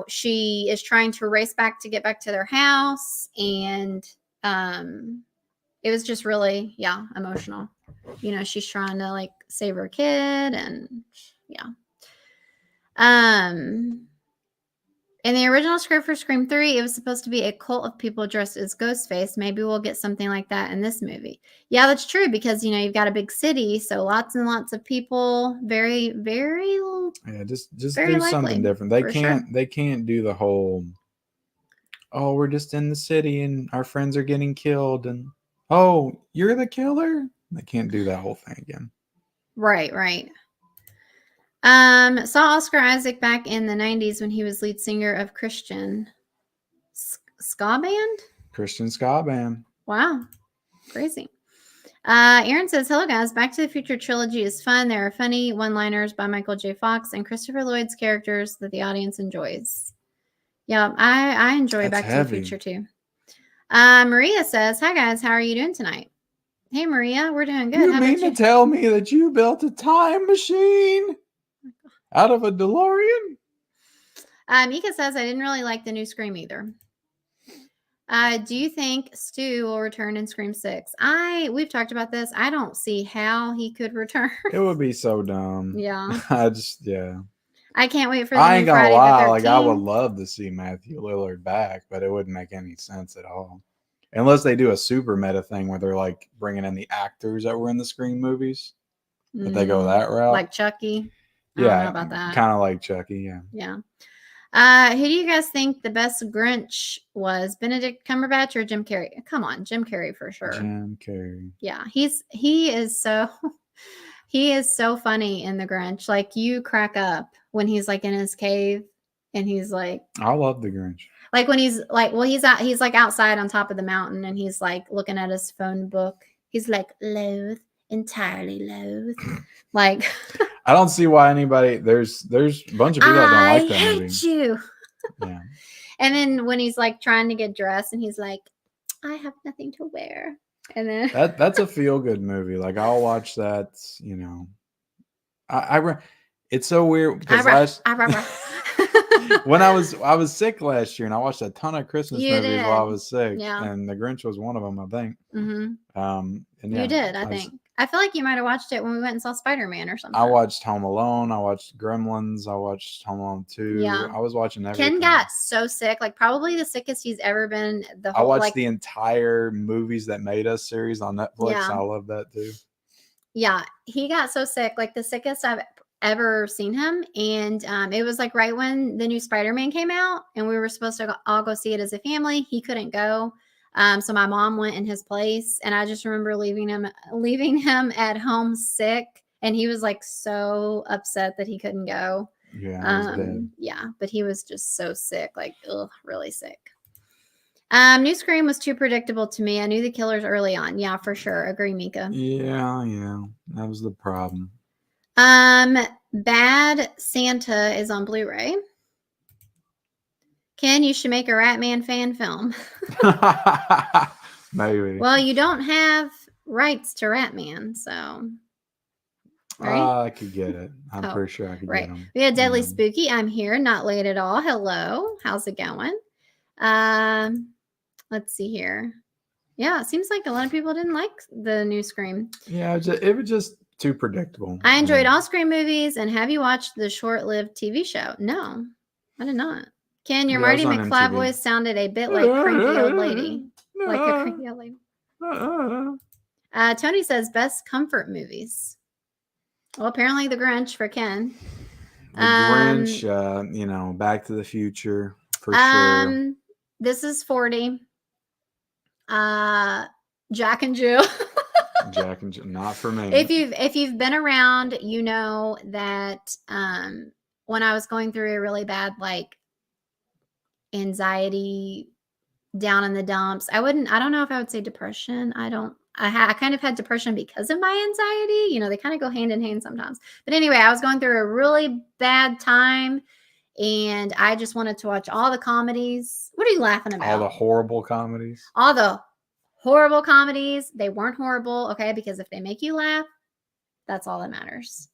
she is trying to race back to get back to their house. And it was just really, emotional. She's trying to save her kid and yeah. And In the original script for Scream 3, it was supposed to be a cult of people dressed as Ghostface. Maybe we'll get something like that in this movie. Yeah, that's true because, you've got a big city, so lots and lots of people. Very, very. Yeah, just very do likely, something different. They can't do the whole. Oh, we're just in the city and our friends are getting killed, and oh, you're the killer. They can't do that whole thing again. Right. Saw Oscar Isaac back in the 90s when he was lead singer of Christian ska band. Christian ska band. Wow, crazy. Aaron says, hello guys, Back to the Future trilogy is fun. There are funny one-liners by Michael J. Fox and Christopher Lloyd's characters that the audience enjoys. Yeah, I enjoy Back to the Future too. Maria says, hi guys, how are you doing tonight? Hey Maria, we're doing good. You mean to tell me that you built a time machine out of a DeLorean? Mika says, I didn't really like the new Scream either. Do you think Stu will return in Scream 6? We've talked about this. I don't see how he could return. It would be so dumb. Yeah. I can't wait for the I ain't new gonna Friday lie, the 13th. like I would love to see Matthew Lillard back, but it wouldn't make any sense at all. Unless they do a super meta thing where they're like bringing in the actors that were in the Scream movies. If they go that route. Like Chucky. I don't know about that. Kind of like Chucky, yeah. Yeah. Who do you guys think the best Grinch was? Benedict Cumberbatch or Jim Carrey? Come on, Jim Carrey for sure. Jim Carrey. Yeah, he is so funny in the Grinch. Like you crack up when he's like in his cave and he's like, I love the Grinch. Like when he's like, well, he's like outside on top of the mountain and he's like looking at his phone book. He's like loath, entirely loath. Like I don't see why anybody there's a bunch of people that don't like that movie. I hate you. Yeah. And then when he's like trying to get dressed and he's like, I have nothing to wear. And then that's a feel good movie. Like I'll watch that, it's so weird because when I was sick last year and I watched a ton of Christmas movies while I was sick, and The Grinch was one of them, I think. Mm-hmm. You did, I think. I feel like you might have watched it when we went and saw Spider-Man or something. I watched Home Alone. I watched Gremlins. I watched Home Alone 2. Yeah. I was watching everything. Ken got so sick, like probably the sickest he's ever been. I watched the entire Movies That Made Us series on Netflix. Yeah. I love that too. Yeah, he got so sick, like the sickest I've ever seen him. And it was like right when the new Spider-Man came out and we were supposed to all go see it as a family. He couldn't go. So my mom went in his place and I just remember leaving him at home sick. And he was like so upset that he couldn't go. Yeah. Yeah, but he was just so sick, like really sick. New Scream was too predictable to me. I knew the killers early on. Yeah, for sure. Agree, Mika. Yeah. That was the problem. Bad Santa is on Blu-ray. Ken, you should make a Ratman fan film. Maybe. Well, you don't have rights to Ratman, so. Right? I could get it. I'm pretty sure I could get them. We had Deadly Spooky. I'm here, not late at all. Hello. How's it going? Let's see here. Yeah, it seems like a lot of people didn't like the new Scream. Yeah, it was just too predictable. I enjoyed all Scream movies. And have you watched the short-lived TV show? No, I did not. Ken, your Marty McFly voice sounded a bit like cranky old lady. Like a cranky old lady. Tony says best comfort movies. Well, apparently The Grinch for Ken. The Grinch, Back to the Future for sure. This is 40. Jack and Jill. Jack and Jill, not for me. If you've been around, you know that when I was going through a really bad like anxiety, down in the dumps, I don't know if I would say depression. I kind of had depression because of my anxiety. They kind of go hand in hand sometimes. But anyway, I was going through a really bad time and I just wanted to watch all the comedies. What are you laughing about? All the horrible comedies. All the horrible comedies. They weren't horrible, okay? Because if they make you laugh, that's all that matters.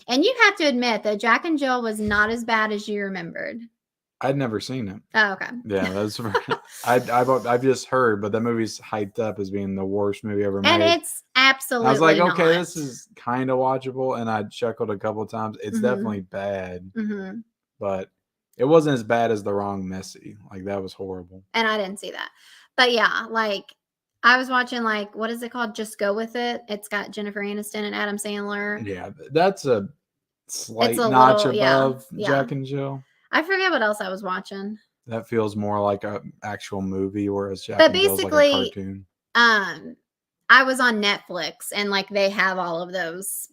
And you have to admit that Jack and Jill was not as bad as you remembered. I'd never seen it. Oh, okay. Yeah, that's I've just heard, but that movie's hyped up as being the worst movie ever made. And it's absolutely I was like, not. okay, this is kind of watchable, and I chuckled a couple of times. It's definitely bad, but It wasn't as bad as The Wrong Missy. Like, that was horrible. And I didn't see that. But yeah, like I was watching, like, what is it called? Just Go With It. It's got Jennifer Aniston and Adam Sandler. Yeah, that's a slight It's a notch little, yeah, above Jack and Jill. I forget what else I was watching. That feels more like an actual movie, whereas Jack But and Jill's like a cartoon. I was on Netflix, and like they have all of those,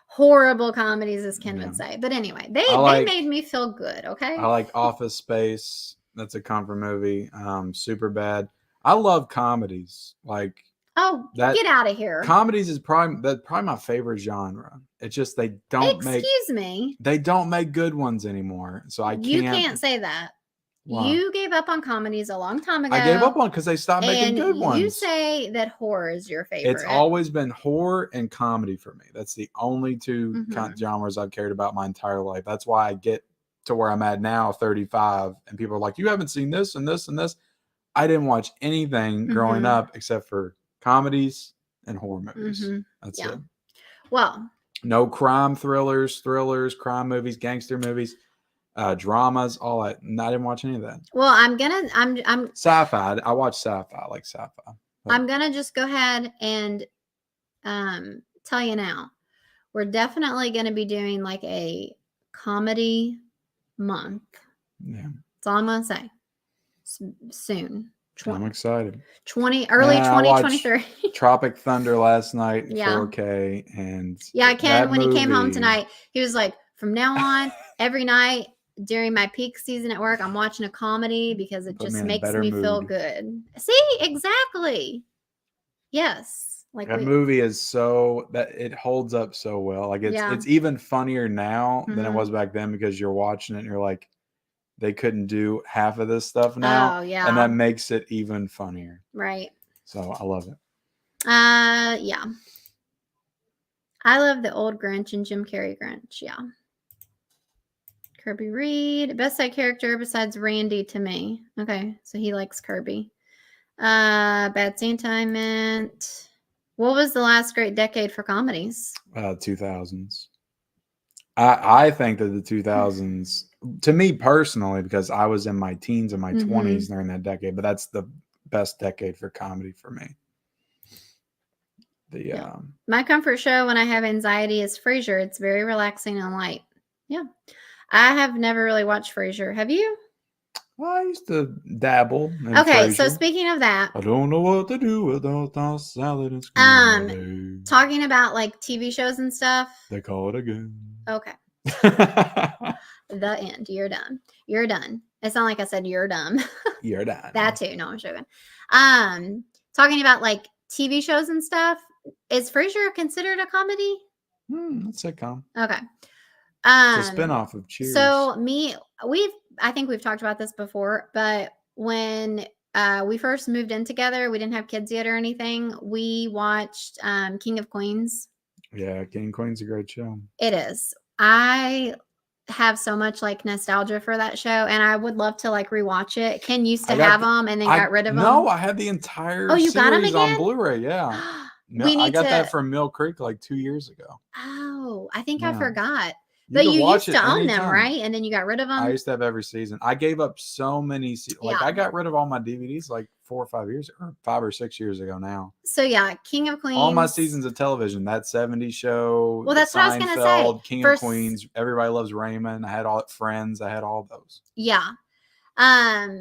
horrible comedies, as Ken would say. But anyway, they made me feel good. Okay. I like Office Space. That's a comfort movie. Super Bad. I love comedies. Like, get out of here. Comedies is probably my favorite genre. It's just they don't make good ones anymore. So I can't. You can't say that. Wow. You gave up on comedies a long time ago. I gave up on because they stopped making good ones. You say that horror is your favorite. It's always been horror and comedy for me. That's the only two genres I've cared about my entire life. That's why I get to where I'm at now, 35, and people are like, "You haven't seen this and this and this." I didn't watch anything growing up except for comedies and horror movies. That's it. Well, no crime thrillers, crime movies, gangster movies. Dramas, all that. I didn't watch any of that. Well, I'm sci-fi. I watch sci-fi. I like sci-fi. I'm gonna just go ahead and tell you now. We're definitely gonna be doing like a comedy month. Yeah. That's all I'm gonna say. Soon. I'm excited. Early 2023. Tropic Thunder last night, 4K, and Ken, when he came home tonight, he was like, from now on, every night during my peak season at work, I'm watching a comedy because it just makes me feel good. See, exactly. Yes. Like that movie is so that it holds up so well. Like it's even funnier now than it was back then because you're watching it and you're like, they couldn't do half of this stuff now. Oh, yeah. And that makes it even funnier. Right. So I love it. Yeah. I love the old Grinch and Jim Carrey Grinch. Yeah. Kirby Reed, best side character besides Randy to me. Okay, so he likes Kirby. Bad Santa I meant. What was the last great decade for comedies? 2000s. I think that the 2000s, to me personally, because I was in my teens and my 20s during that decade, but that's the best decade for comedy for me. My comfort show when I have anxiety is Frasier. It's very relaxing and light. Yeah. I have never really watched Frasier. Have you? Well, I used to dabble. Okay, so speaking of that, I don't know what to do without the salad and scrambled. Talking about like TV shows and stuff. They call it again. Okay. The end. You're done. You're done. It's not like I said you're dumb. You're done. That too. No, I'm joking. Talking about like TV shows and stuff. Is Frasier considered a comedy? It's a sitcom. Okay. It's a spinoff of Cheers. So I think we've talked about this before, but when we first moved in together, we didn't have kids yet or anything. We watched King of Queens. Yeah, King of Queens is a great show. It is. I have so much like nostalgia for that show, and I would love to like rewatch it. Ken used to have them and then got rid of them. No, I had the entire series got them again? On Blu-ray. Yeah. I got that from Mill Creek like 2 years ago. Oh, I think I forgot. But you used to own them, right? And then you got rid of them? I used to have every season. I gave up so many. I got rid of all my DVDs like 4 or 5 years, or 5 or 6 years ago now. So yeah, King of Queens. All my seasons of television, that 70s show. Well, that's what I was going to say. King of Queens, Everybody Loves Raymond. I had all Friends. I had all those. Yeah.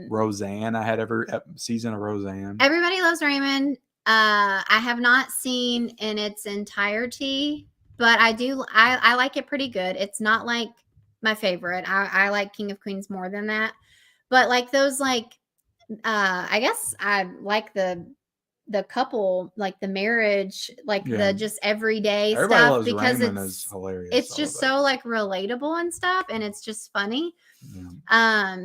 Roseanne. I had every season of Roseanne. Everybody Loves Raymond. I have not seen in its entirety. But I like it pretty good. It's not like my favorite. I like King of Queens more than that. But like those like I guess I like the couple, like the marriage, like the just everyday stuff because it's hilarious. It's just so like relatable and stuff, and it's just funny. Yeah.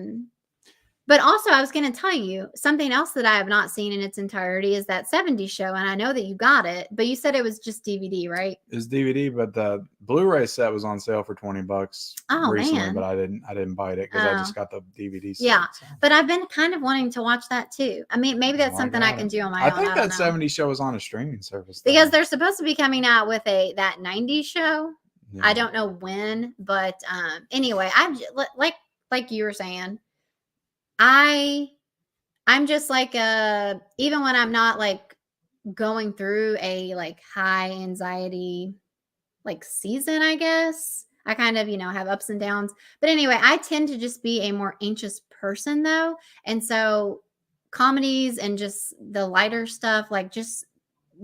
But also, I was going to tell you something else that I have not seen in its entirety is that 70s show. And I know that you got it, but you said it was just DVD, right? It's DVD, but the Blu-ray set was on sale for $20 recently, man. But I didn't buy it because I just got the DVD set. Yeah, so. But I've been kind of wanting to watch that too. I mean, maybe that's something I can do on my own. I think that 70s show is on a streaming service. Because they're supposed to be coming out with that 90s show. Yeah. I don't know when, but anyway, like you were saying, I'm just like even when I'm not like going through a like high anxiety like season, I guess. I kind of, have ups and downs. But anyway, I tend to just be a more anxious person though. And so comedies and just the lighter stuff like just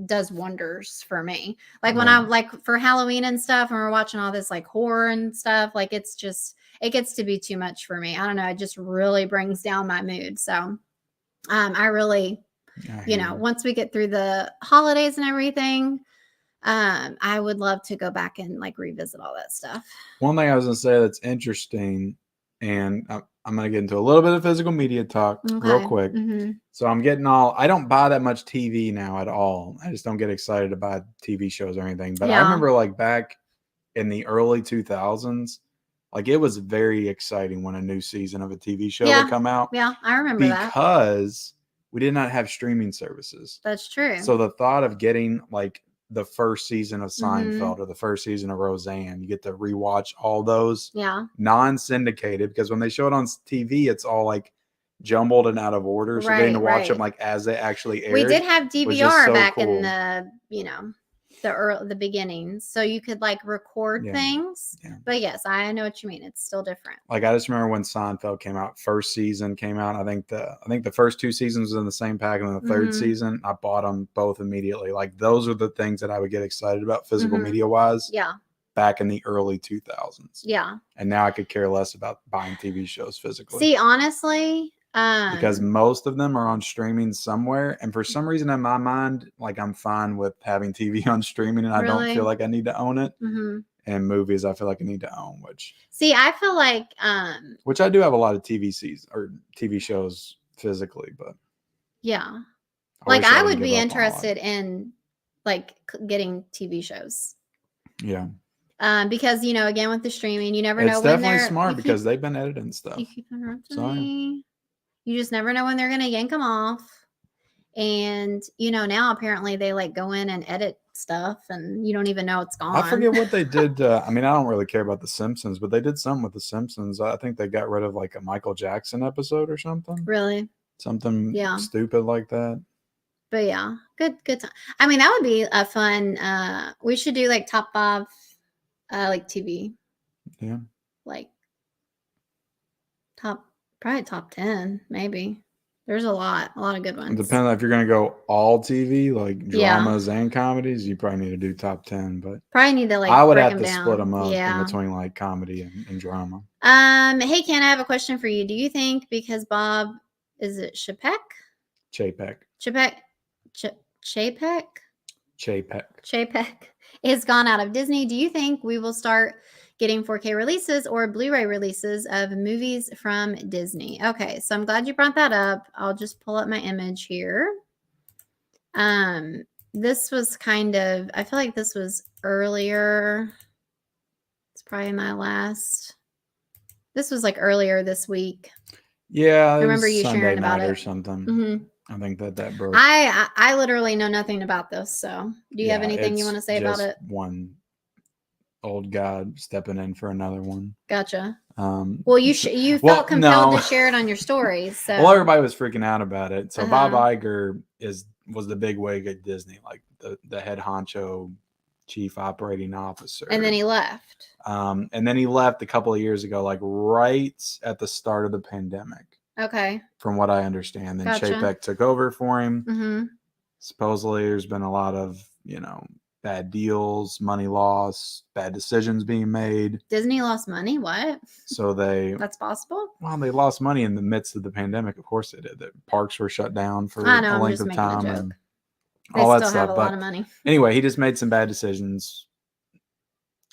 does wonders for me. Like when I'm like for Halloween and stuff and we're watching all this like horror and stuff, like it gets to be too much for me. I don't know, it just really brings down my mood. So I really, once we get through the holidays and everything, I would love to go back and like revisit all that stuff. One thing I was going to say that's interesting, and I'm going to get into a little bit of physical media talk real quick. Mm-hmm. So I don't buy that much TV now at all. I just don't get excited to buy TV shows or anything. But I remember like back in the early 2000s, like it was very exciting when a new season of a TV show would come out. Yeah, I remember that. Because we did not have streaming services. That's true. So the thought of getting like the first season of Seinfeld or the first season of Roseanne, you get to rewatch all those non-syndicated, because when they show it on TV, it's all like jumbled and out of order. So getting to watch them like as they actually aired. We did have DVR back in the, the beginnings, so you could like record things. But yes, I know what you mean. It's still different. Like I just remember when Seinfeld came out, first season came out. I think the first two seasons was in the same pack, and then the third season, I bought them both immediately. Like those are the things that I would get excited about physical media wise. Yeah. Back in the early 2000s. Yeah. And now I could care less about buying TV shows physically. See, honestly, because most of them are on streaming somewhere, and for some reason in my mind, like I'm fine with having TV on streaming, and I don't feel like I need to own it. And movies, I feel like I need to own. I feel like which I do have a lot of TV shows physically, but yeah, like I would be interested in like getting TV shows. Yeah. Because again with the streaming, you never know when they're definitely smart because they've been editing stuff. You keep interrupting me. You just never know when they're gonna yank them off. And now apparently they like go in and edit stuff and you don't even know it's gone. I forget what they did. I mean, I don't really care about The Simpsons, but they did something with The Simpsons. I think they got rid of like a Michael Jackson episode or something. Really? Something stupid like that. But yeah, good time. I mean, that would be a fun. We should do like top 5, like TV. Yeah. Like probably top 10, maybe. There's a lot of good ones. It depends if you're going to go all TV, like dramas and comedies. You probably need to do top 10, but probably need to like. I would have to split them up in between like comedy and drama. Hey, Ken, I have a question for you. Do you think because Bob, is it Chapek? Chapek is gone out of Disney, do you think we will start getting 4K releases or Blu-ray releases of movies from Disney? Okay, so I'm glad you brought that up. I'll just pull up my image here. This was I feel like this was earlier. It's probably this was like earlier this week. Yeah, I remember you Sunday sharing about it or something. I think that broke. I literally know nothing about this. So do you have anything you want to say about it? One old god stepping in for another one. Gotcha. Well, you felt compelled to share it on your stories. So. Well, everybody was freaking out about it. So Bob Iger was the big wig at Disney, like the head honcho chief operating officer. And then he left. And then he left a couple of years ago, like right at the start of the pandemic. Okay. From what I understand. Then Chapek took over for him. Mm-hmm. Supposedly there's been a lot of, bad deals, money loss, bad decisions being made. Disney lost money? What? So that's possible? Well, they lost money in the midst of the pandemic. Of course they did. The parks were shut down for a length of time. And all that stuff. Have a lot of money. Anyway, he just made some bad decisions.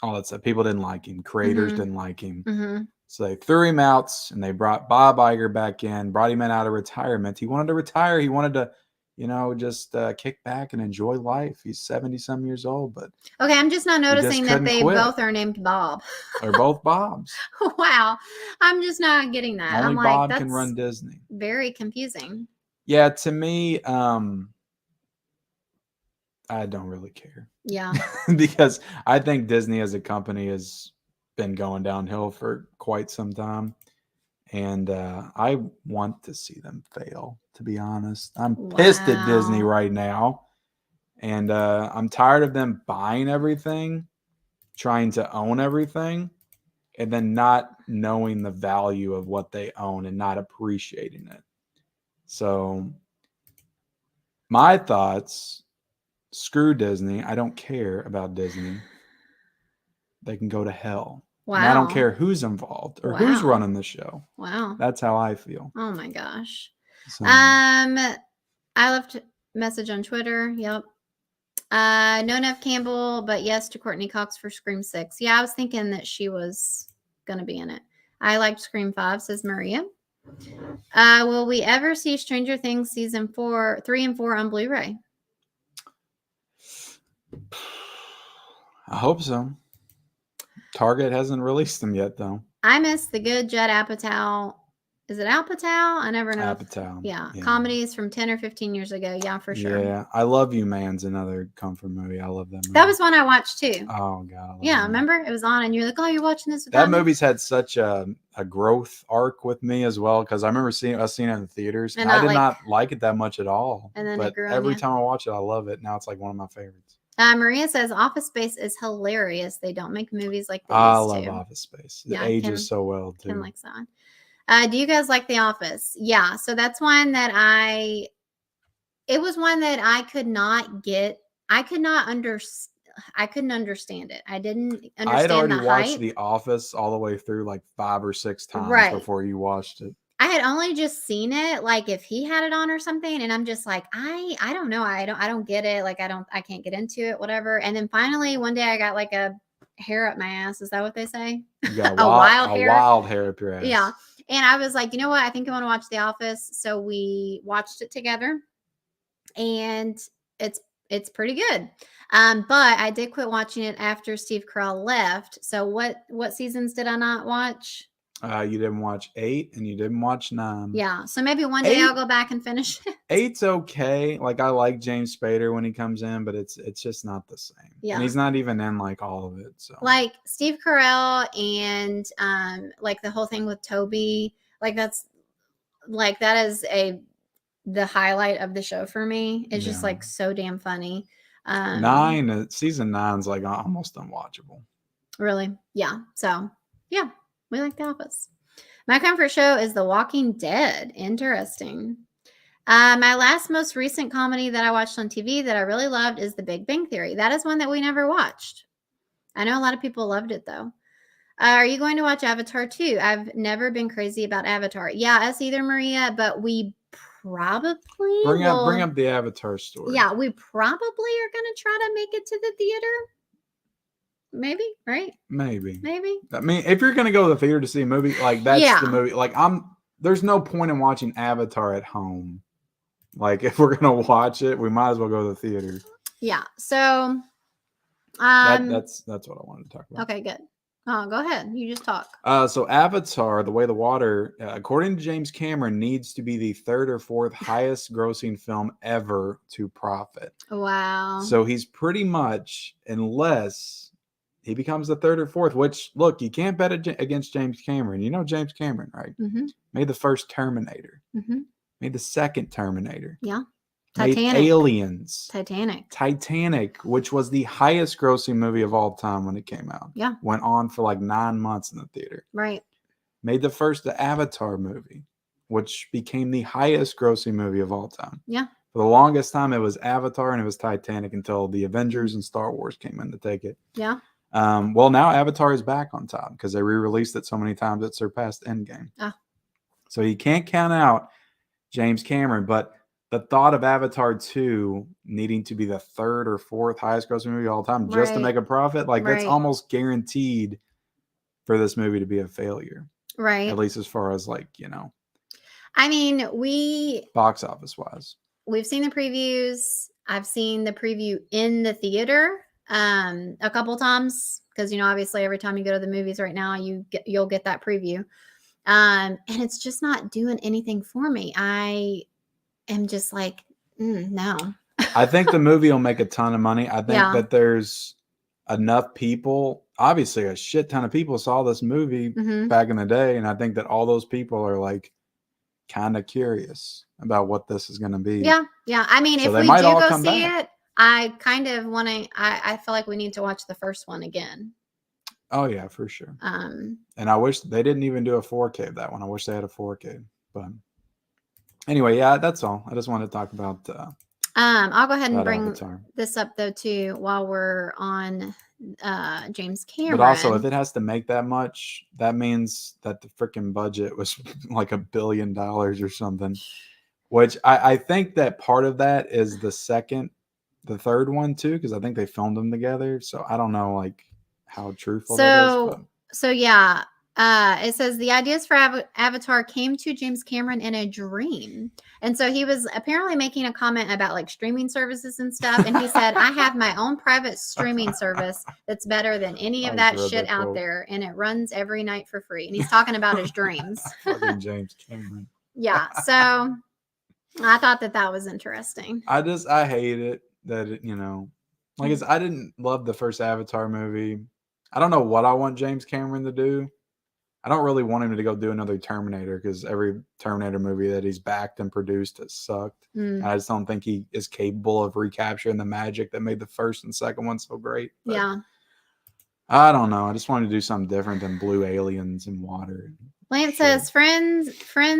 All that stuff. People didn't like him. Creators didn't like him. Mm-hmm. So they threw him out and they brought Bob Iger back in, brought him in out of retirement. He wanted to retire. He wanted to, just kick back and enjoy life. He's 70-some years old, but okay, I'm just not noticing that they both are named Bob. They're both Bobs. Wow, I'm just not getting that. Only Bob can run Disney. Very confusing. Yeah, to me, I don't really care. Yeah. Because I think Disney as a company has been going downhill for quite some time. And I want to see them fail, to be honest. I'm pissed at Disney Wow. right now. And I'm tired of them buying everything, trying to own everything, and then not knowing the value of what they own and not appreciating it. So, my thoughts, screw Disney. I don't care about Disney. They can go to hell. Wow. And I don't care who's involved or who's running the show. Wow. That's how I feel. Oh my gosh. So, I left a message on Twitter. Yep. No Nev Campbell, but yes to Courtney Cox for Scream 6. Yeah, I was thinking that she was going to be in it. I liked Scream 5, says Maria. Will we ever see Stranger Things season 3 and 4 on Blu-ray? I hope so. Target hasn't released them yet, though. I miss the good Judd Apatow. Is it Apatow? I never know. Apatow. Yeah, comedies from 10 or 15 years ago. Yeah, for sure. Yeah, I Love You Man's another comfort movie. I love that movie. That was one I watched too. Oh God. Yeah, remember it was on, and you're like, "Oh, you're watching this." That movie's had such a growth arc with me as well, because I remember seeing it in the theaters, and I did not like it that much at all. And then but every time I watch it, I love it. Now it's like one of my favorites. Maria says Office Space is hilarious. They don't make movies like they used to. I love Office Space. It ages so well too. Kim likes that one. Do you guys like The Office? Yeah. So that's one that it was one that I could not get. I couldn't understand it. I didn't understand I had already watched hype. The Office all the way through like 5 or 6 times before you watched it. I had only just seen it, like if he had it on or something, and I'm just like, I don't know, I don't get it. Like I can't get into it, whatever. And then finally one day I got like a hair up my ass. Is that what they say? You got a wild hair up your ass. Yeah. And I was like, you know what? I think I want to watch The Office. So we watched it together, and it's pretty good. But I did quit watching it after Steve Carell left. So what seasons did I not watch? You didn't watch 8 and you didn't watch 9. Yeah. So maybe one day I'll go back and finish it. 8's okay. Like I like James Spader when he comes in, but it's just not the same. Yeah. And he's not even in like all of it. So like Steve Carell and like the whole thing with Toby, like that is the highlight of the show for me. It's just like so damn funny. Season 9's like almost unwatchable. Really? Yeah. So yeah. We like The Office. My comfort show is The Walking Dead. Interesting. My most recent comedy that I watched on TV that I really loved is The Big Bang Theory. That is one that we never watched. I know a lot of people loved it, though. Are you going to watch Avatar 2? I've never been crazy about Avatar. Yeah, us either, Maria, but we probably bring up the Avatar story. Yeah, we probably are going to try to make it to the theater. Maybe, right? Maybe. I mean, if you're going to go to the theater to see a movie, like that's the movie. Like there's no point in watching Avatar at home. Like if we're going to watch it, we might as well go to the theater. Yeah. So that's what I wanted to talk about. Okay, good. Oh, go ahead. You just talk. So Avatar, The Way of the Water, according to James Cameron, needs to be the 3rd or 4th highest grossing film ever to profit. Wow. So he's pretty much, unless he becomes the 3rd or 4th, which, look, you can't bet against James Cameron. You know James Cameron, right? Mm-hmm. Made the first Terminator. Mm-hmm. Made the second Terminator. Yeah. Made Aliens. Titanic, which was the highest grossing movie of all time when it came out. Yeah. Went on for like 9 months in the theater. Right. Made the Avatar movie, which became the highest grossing movie of all time. Yeah. For the longest time, it was Avatar and it was Titanic until the Avengers and Star Wars came in to take it. Yeah. Well, now Avatar is back on top because they re-released it so many times it surpassed Endgame. So you can't count out James Cameron, but the thought of Avatar 2 needing to be the 3rd or 4th highest grossing movie of all time just to make a profit, like that's almost guaranteed for this movie to be a failure. Right. At least as far as I mean, box office wise. We've seen the previews. I've seen the preview in the theater a couple times because obviously every time you go to the movies right now you'll get that preview and it's just not doing anything for me. I am just like no. I think the movie will make a ton of money. I think that there's enough people. Obviously, a shit ton of people saw this movie back in the day, and I think that all those people are like kind of curious about what this is going to be. Yeah. I mean, so if we do go see it, I kind of want to. I feel like we need to watch the first one again. Oh yeah, for sure. And I wish they didn't even do a 4K of that one. I wish they had a 4K. But anyway, yeah, that's all. I just wanted to talk about. I'll go ahead and bring Avatar. this up though too while we're on James Cameron. But also, if it has to make that much, that means that the freaking budget was like $1 billion or something. Which I think that part of that is the third one too, because I think they filmed them together. So I don't know like how truthful that is. But. So yeah, it says the ideas for Avatar came to James Cameron in a dream. And so he was apparently making a comment about like streaming services and stuff. And he said, I have my own private streaming service that's better than any of that shit out there. And it runs every night for free. And he's talking about his dreams. Fucking James Cameron. Yeah. So I thought that was interesting. I hate it that, I didn't love the first Avatar movie. I don't know what I want James Cameron to do. I don't really want him to go do another Terminator because every Terminator movie that he's backed and produced has sucked. I just don't think he is capable of recapturing the magic that made the first and second one so great. But yeah. I don't know. I just wanted to do something different than blue aliens and water. Lance says, Friends,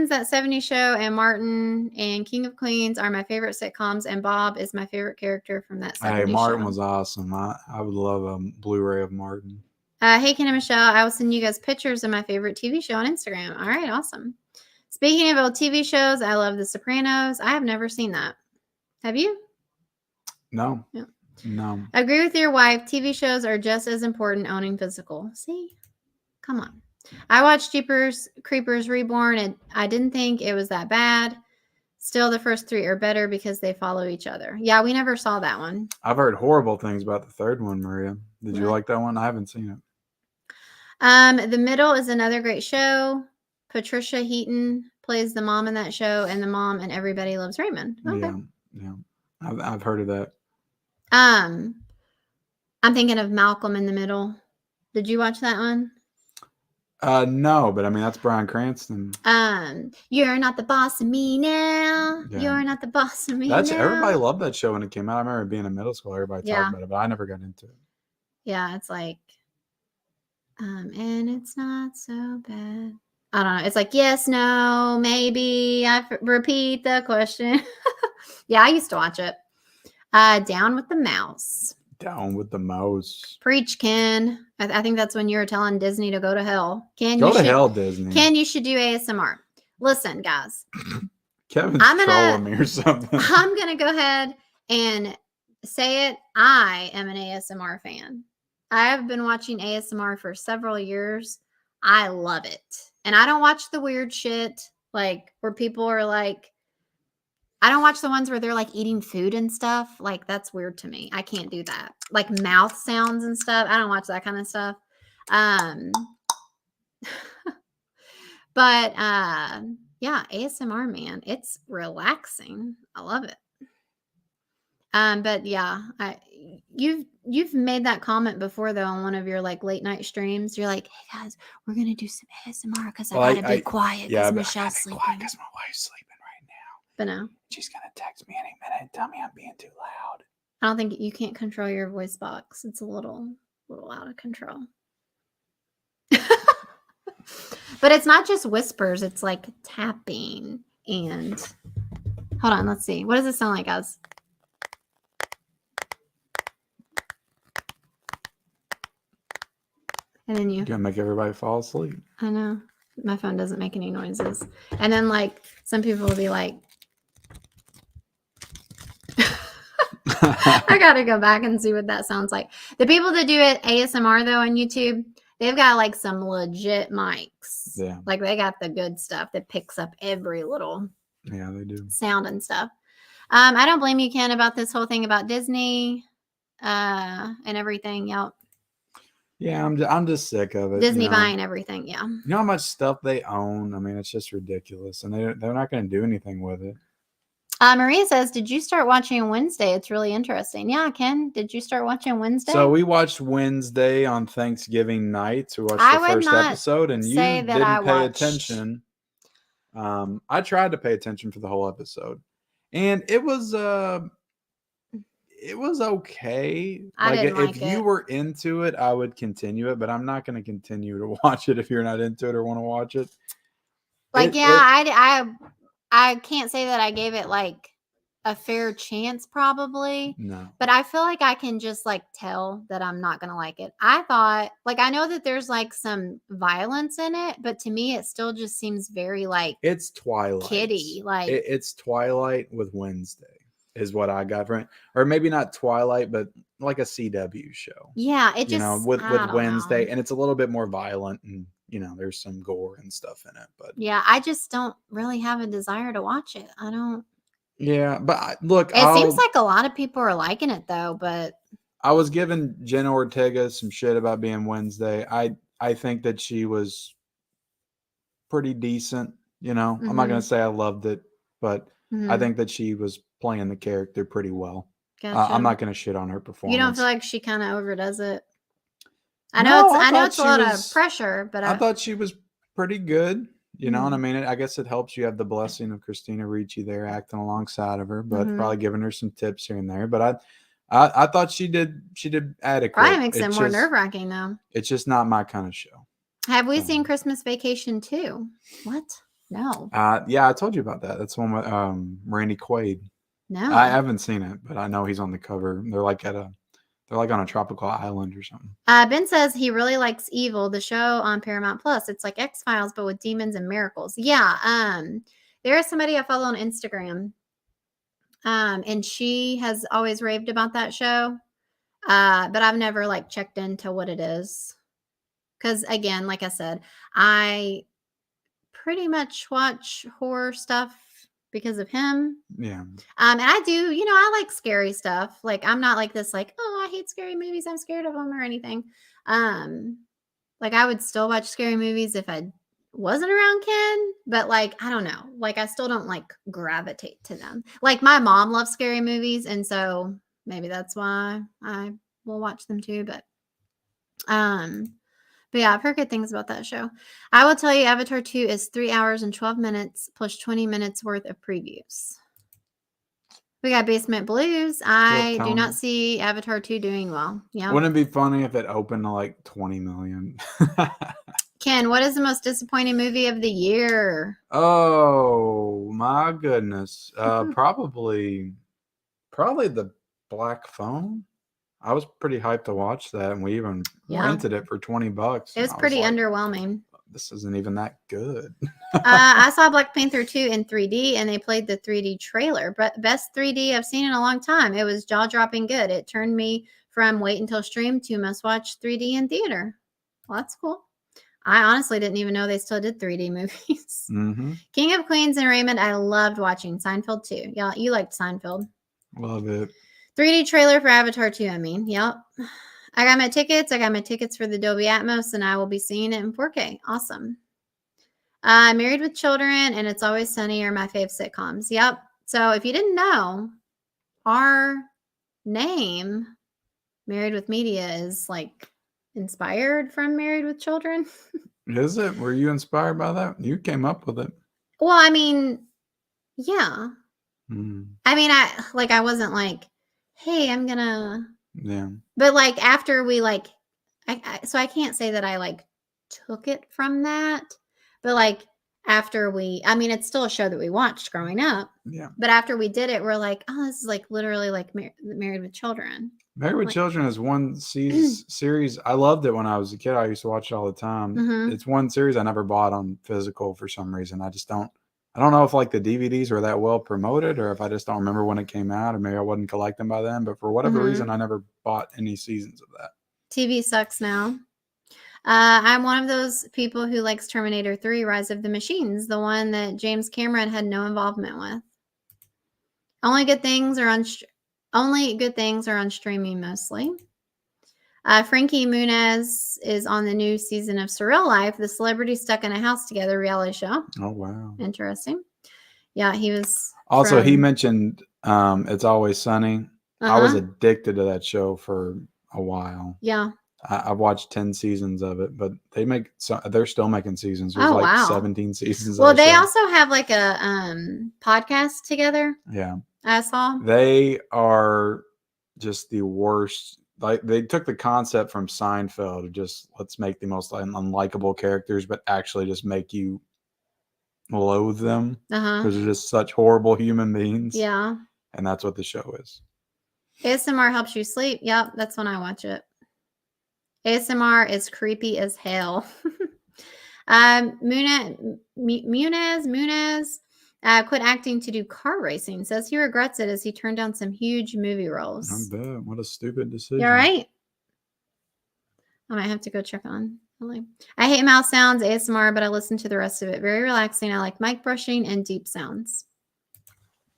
That 70s Show, and Martin and King of Queens are my favorite sitcoms, and Bob is my favorite character from that 70s show. Hey, Martin was awesome. I would love a Blu-ray of Martin. Hey, Ken and Michelle, I will send you guys pictures of my favorite TV show on Instagram. All right, awesome. Speaking of old TV shows, I love The Sopranos. I have never seen that. Have you? No. Yeah. No. Agree with your wife. TV shows are just as important owning physical. See? Come on. I watched Jeepers Creepers Reborn, and I didn't think it was that bad. Still, the first 3 are better because they follow each other. Yeah, we never saw that one. I've heard horrible things about the third one, Maria. Did you like that one? I haven't seen it. The Middle is another great show. Patricia Heaton plays the mom in that show, and the mom and Everybody Loves Raymond. Okay. Yeah. I've heard of that. I'm thinking of Malcolm in the Middle. Did you watch that one? No, but I mean that's Bryan Cranston. You're not the boss of me now. Yeah. You're not the boss of me now. Everybody loved that show when it came out. I remember being in middle school, everybody talked about it, but I never got into it. Yeah, it's like, and it's not so bad. I don't know. It's like yes, no, maybe. Repeat the question. Yeah, I used to watch it. Down with the Mouse. Down with the Mouse. Preach, Ken. I think that's when you were telling Disney to go to hell. Ken, go to hell, Disney. Ken, you should do ASMR. Listen, guys. Kevin's trolling me or something. I'm going to go ahead and say it. I am an ASMR fan. I have been watching ASMR for several years. I love it. And I don't watch the weird shit, like where people are like, I don't watch the ones where they're like eating food and stuff. Like that's weird to me. I can't do that. Like mouth sounds and stuff. I don't watch that kind of stuff. But yeah, ASMR, man, it's relaxing. I love it. But yeah, you've made that comment before though on one of your like late night streams. You're like, hey guys, we're gonna do some ASMR because I gotta be quiet because Michelle's sleeping. Because my wife's sleeping right now. But no, she's gonna text me any minute and tell me I'm being too loud. I don't think you can't control your voice box. It's a little out of control. But it's not just whispers. It's like tapping and hold on. Let's see. What does it sound like, guys? And then you're gonna make everybody fall asleep. I know. My phone doesn't make any noises. And then like some people will be like, I gotta go back and see what that sounds like. The people that do it ASMR though on YouTube, they've got like some legit mics. Yeah. Like they got the good stuff that picks up every little they do sound and stuff. I don't blame you, Ken, about this whole thing about Disney and everything. Yep. Yeah, I'm just sick of it. Disney buying everything. Yeah. You know how much stuff they own? I mean, it's just ridiculous, and they're not going to do anything with it. Maria says, did you start watching Wednesday? It's really interesting. Yeah, Ken, did you start watching Wednesday? So we watched Wednesday on Thanksgiving night. We watched I the would first not episode, and say you that I didn't pay watched. attention. I tried to pay attention for the whole episode, and it was okay. I didn't like if it. you were into it, I would continue it, but I'm not going to continue to watch it if you're not into it or want to watch it. Like, I can't say that I gave it like a fair chance, probably. No. But I feel like I can just like tell that I'm not gonna like it. I thought, like, I know that there's like some violence in it, but to me, it still just seems very like it's Twilight, kiddie. Like it's Twilight with Wednesday is what I got from it, or maybe not Twilight, but like a CW show. Yeah, it just with Wednesday, know. and it's a little bit more violent, and there's some gore and stuff in it. But yeah, I just don't really have a desire to watch it. I don't. Yeah, but look, it seems like a lot of people are liking it though. But I was giving Jenna Ortega some shit about being Wednesday. I think that she was pretty decent. Mm-hmm. I'm not gonna say I loved it, but I think that she was playing the character pretty well. Gotcha. I'm not gonna shit on her performance. You don't feel like she kind of overdoes it? I know it's a lot of pressure, but I thought she was pretty good. You know what I mean? I guess it helps you have the blessing of Christina Ricci there acting alongside of her, but probably giving her some tips here and there. But I thought she did adequate. Probably makes it more nerve-wracking though. It's just not my kind of show. Have we seen Christmas Vacation too? What? No. Yeah, I told you about that. That's one with Randy Quaid. No. I haven't seen it, but I know he's on the cover. They're like on a tropical island or something. Ben says he really likes Evil, the show on Paramount Plus. It's like X-Files, but with demons and miracles. Yeah. There is somebody I follow on Instagram. And she has always raved about that show. But I've never like checked into what it is. Because again, like I said, I pretty much watch horror stuff because of him. Yeah. And I do, I like scary stuff. Like, I'm not like this, like, oh, I hate scary movies, I'm scared of them or anything. Like, I would still watch scary movies if I wasn't around Ken, but like, I don't know. Like, I still don't like gravitate to them. Like, my mom loves scary movies, and so maybe that's why I will watch them too. But yeah, I've heard good things about that show. I will tell you, Avatar 2 is 3 hours and 12 minutes plus 20 minutes worth of previews. We got Basement Blues. I do not see Avatar 2 doing well. Yeah. Wouldn't it be funny if it opened to like 20 million? Ken, what is the most disappointing movie of the year? Oh, my goodness. Probably The Black Phone. I was pretty hyped to watch that, and we even rented it for $20. It was pretty underwhelming. This isn't even that good. I saw Black Panther 2 in 3D, and they played the 3D trailer. But best 3D I've seen in a long time. It was jaw-dropping good. It turned me from wait until stream to must-watch 3D in theater. Well, that's cool. I honestly didn't even know they still did 3D movies. Mm-hmm. King of Queens and Raymond, I loved watching. Seinfeld too. Yeah, you liked Seinfeld. Love it. 3D trailer for Avatar 2, I mean. Yep. I got my tickets. I got my tickets for the Dolby Atmos, and I will be seeing it in 4K. Awesome. Married with Children and It's Always Sunny are my fave sitcoms. Yep. So if you didn't know, our name, Married with Media, is like inspired from Married with Children. Is it? Were you inspired by that? You came up with it. Well, I mean, yeah. I mean, I wasn't like, hey, I'm gonna. Yeah. But like after we like, so I can't say that I like took it from that. But like after I mean, it's still a show that we watched growing up. Yeah. But after we did it, we're like, oh, this is like literally like Married with Children. Married with Children is one series. I loved it when I was a kid. I used to watch it all the time. Mm-hmm. It's one series I never bought on physical for some reason. I don't know if like the DVDs were that well promoted, or if I just don't remember when it came out, or maybe I wasn't collecting by then. But for whatever reason, I never bought any seasons of that. TV sucks now. I'm one of those people who likes Terminator 3: Rise of the Machines, the one that James Cameron had no involvement with. Only good things are on streaming mostly. Frankie Muniz is on the new season of Surreal Life, the celebrities stuck in a house together reality show. Oh, wow. Interesting. Yeah, he was. Also, he mentioned It's Always Sunny. I was addicted to that show for a while. Yeah. I've watched 10 seasons of it, but they're still making seasons. There's 17 seasons. Well, they also have like a podcast together. Yeah. I saw. They are just the worst. Like, they took the concept from Seinfeld of just let's make the most unlikable characters, but actually just make you loathe them because they're just such horrible human beings. Yeah. And that's what the show is. ASMR helps you sleep. Yep, that's when I watch it. ASMR is creepy as hell. Munez quit acting to do car racing. Says he regrets it as he turned down some huge movie roles. I bet. What a stupid decision. You're right. I might have to go check on. I hate mouth sounds, ASMR, but I listen to the rest of it. Very relaxing. I like mic brushing and deep sounds.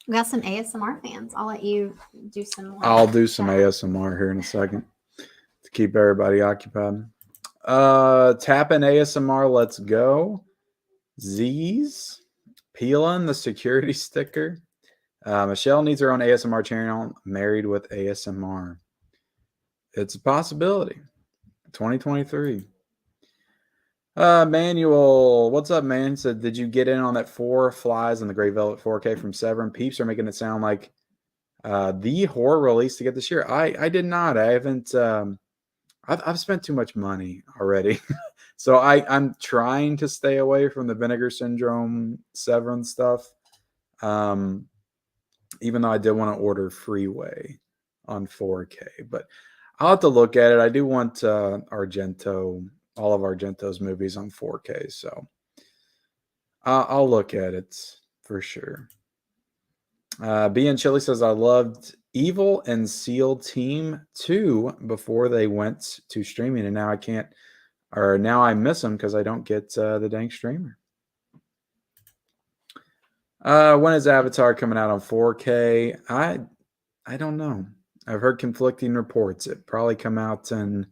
We got some ASMR fans. I'll let you do some more. I'll do some ASMR here in a second to keep everybody occupied. Tap in ASMR. Let's go. Z's peeling the security sticker. Michelle needs her own ASMR channel. Married with ASMR. It's a possibility. 2023. Manuel, what's up, man? Said, did you get in on that 4 Flies in the Gray Velvet 4K from Severin? Peeps are making it sound like the horror release to get this year. I did not. I haven't. I've spent too much money already, so I'm trying to stay away from the Vinegar Syndrome Severin stuff. Even though I did want to order Freeway on 4K, but I'll have to look at it. I do want Argento. All of Argento's movies on 4K, so I'll look at it for sure. B and Chili says, I loved Evil and Seal Team 2 before they went to streaming, and now I can't, or now I miss them because I don't get the dang streamer. When is Avatar coming out on 4K? I don't know. I've heard conflicting reports. It probably come out in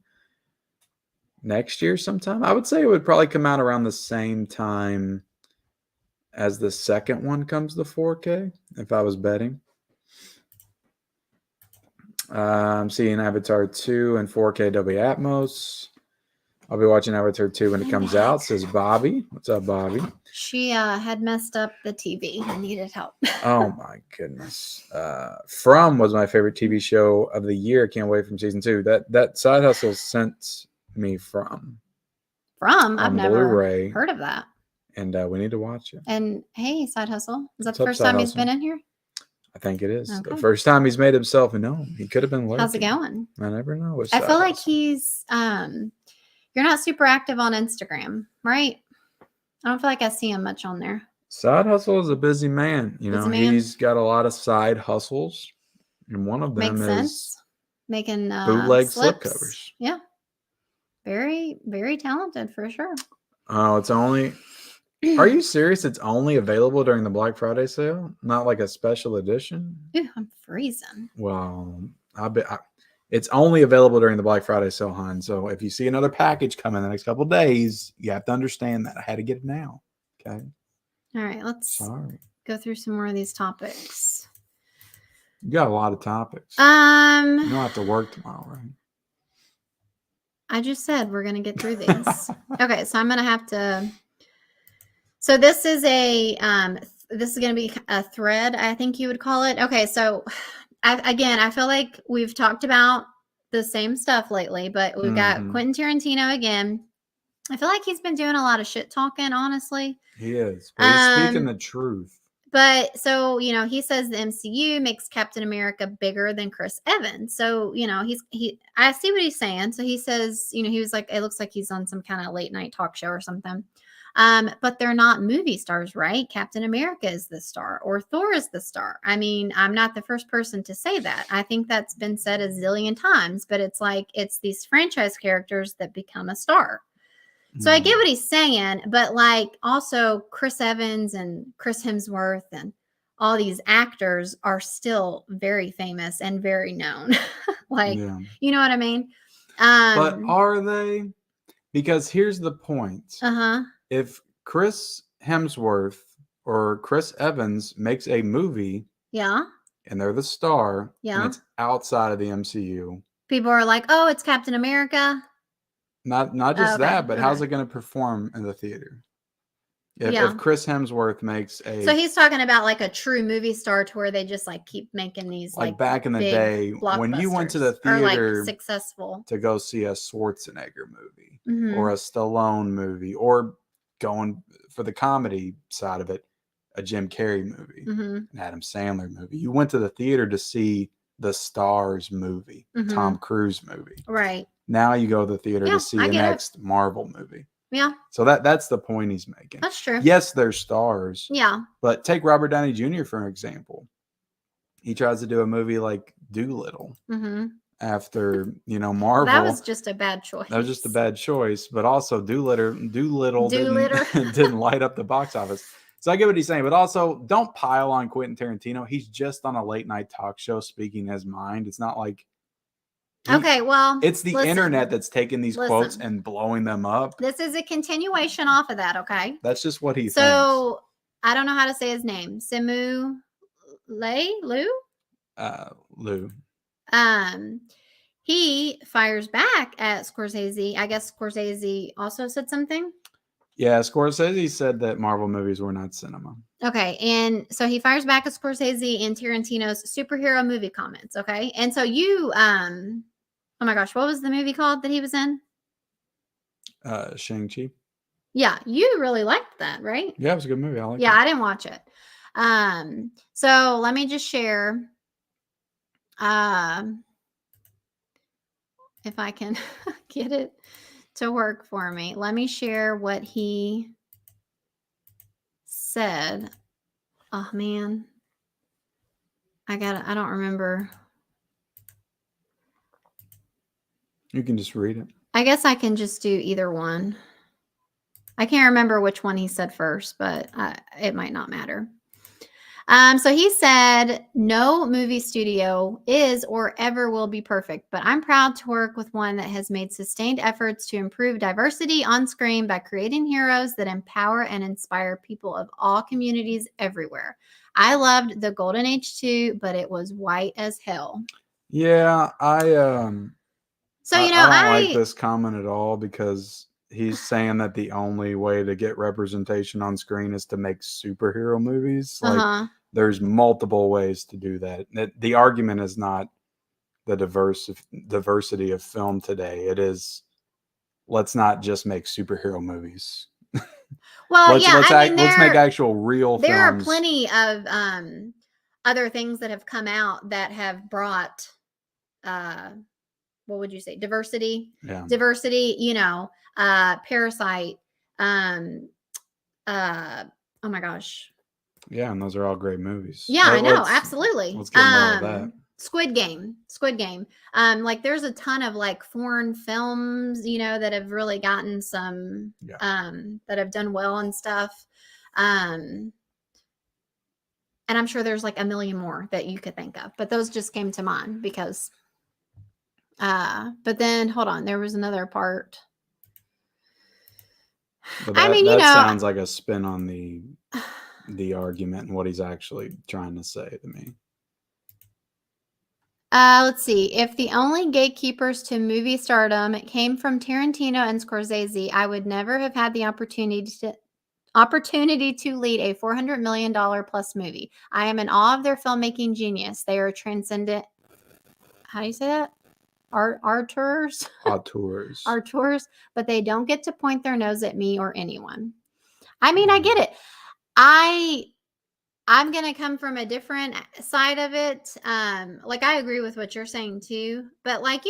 next year sometime. I would say it would probably come out around the same time as the second one comes to 4K, if I was betting. I'm seeing Avatar 2 and 4K Dolby Atmos. I'll be watching Avatar 2 when it comes out, says Bobby. What's up, Bobby? She had messed up the TV and needed help. Oh, my goodness. From was my favorite TV show of the year. Can't wait from season 2. That Side Hustle sent me From. I've never Blu-ray, heard of that. And we need to watch it. And hey, Side Hustle. Is that the first time he's been in here? I think it is. Okay. The first time he's made himself known. He could have been lurking. How's it going? I never know. I feel like he's you're not super active on Instagram, right? I don't feel like I see him much on there. Side Hustle is a busy man. He's got a lot of side hustles. And one of them is making bootleg slipcovers. Yeah. Very, very talented for sure. Oh, it's only... Are you serious? It's only available during the Black Friday sale? Not like a special edition? Ew, I'm freezing. Well, it's only available during the Black Friday sale, hon. So if you see another package come in the next couple of days, you have to understand that I had to get it now. Okay. All right, let's go through some more of these topics. You got a lot of topics. You don't have to work tomorrow, right? I just said we're gonna get through these. Okay, so I'm gonna have to. So this is going to be a thread, I think you would call it. Okay, so I feel like we've talked about the same stuff lately, but we've got Quentin Tarantino again. I feel like he's been doing a lot of shit talking, honestly. He is. But he's speaking the truth. But so, he says the MCU makes Captain America bigger than Chris Evans. So, I see what he's saying. So he says, he was like, it looks like he's on some kind of late night talk show or something. But they're not movie stars, right? Captain America is the star or Thor is the star. I mean, I'm not the first person to say that. I think that's been said a zillion times, but it's like, it's these franchise characters that become a star. So I get what he's saying, but like also Chris Evans and Chris Hemsworth and all these actors are still very famous and very known. You know what I mean? But are they? Because here's the point. Uh-huh. If Chris Hemsworth or Chris Evans makes a movie, Yeah. and they're the star, and Yeah. it's outside of the MCU. People are like, "Oh, it's Captain America." Not just Okay, that, but how's okay. it going to perform in the theater? Yeah. If Chris Hemsworth makes a So he's talking about like a true movie star to where they just like keep making these like like back in the big day when you went to the blockbusters or like theater successful. to go see a Schwarzenegger movie or Mhm. a Stallone movie, or going for the comedy side of it, a Jim Carrey movie, Mhm. an Adam Sandler movie. You went to the theater to see the Stars movie, Tom Mhm. Cruise movie. Right. Now you go to the theater Yeah, to see I the get it. next Marvel movie. Yeah, So that's the point he's making. that's true. Yes, they're stars, Yeah. but take Robert Downey Jr. for an example. He tries to do a movie like Doolittle Mhm. after, Well, Marvel. that was just a bad choice. That was just a bad choice, but also Doolittle Doolittle. didn't light up the box office. So I get what he's saying, but also don't pile on Quentin Tarantino. He's just on a late night talk show speaking his mind. It's not like Okay, well, it's the listen, internet that's taking these quotes listen. and blowing them up. This is a continuation off of that, okay? That's just what he thinks. So I don't know how to say his name. Simu Lou? Lou. He fires back at Scorsese. I guess Scorsese also said something. Yeah, Scorsese said that Marvel movies were not cinema. Okay, and so he fires back at Scorsese and Tarantino's superhero movie comments. Okay, and so you, oh my gosh, what was the movie called that he was in? Shang-Chi. Yeah, you really liked that, right? Yeah, it was a good movie. I like it. Yeah, I didn't watch it. So let me just share. If I can get it to work for me, let me share what he said. Oh man, I don't remember. You can just read it. I guess I can just do either one. I can't remember which one he said first, but it might not matter. So he said, no movie studio is or ever will be perfect, but I'm proud to work with one that has made sustained efforts to improve diversity on screen by creating heroes that empower and inspire people of all communities everywhere. I loved the Golden Age too, but it was white as hell. Yeah, So, I don't like this comment at all, because he's saying that the only way to get representation on screen is to make superhero movies. Like, there's multiple ways to do that. The argument is not the diversity of film today. It is, let's not just make superhero movies. Well, let's make actual real films. There are plenty of other things that have come out that have brought what would you say, diversity? Yeah. Diversity, Parasite, oh my gosh. Yeah, and those are all great movies. Yeah, I know, absolutely. Let's get more of that. Squid Game. Like there's a ton of like foreign films, that have really gotten some that have done well and stuff. And I'm sure there's like a million more that you could think of, but those just came to mind because but then hold on, there was another part. But that sounds like a spin on the argument and what he's actually trying to say to me. Let's see. If the only gatekeepers to movie stardom came from Tarantino and Scorsese, I would never have had the opportunity to lead a $400 million plus movie. I am in awe of their filmmaking genius. They are transcendent. How do you say that? Auteurs, but they don't get to point their nose at me or anyone. I mean, I get it. I'm going to come from a different side of it. Like I agree with what you're saying too, but like,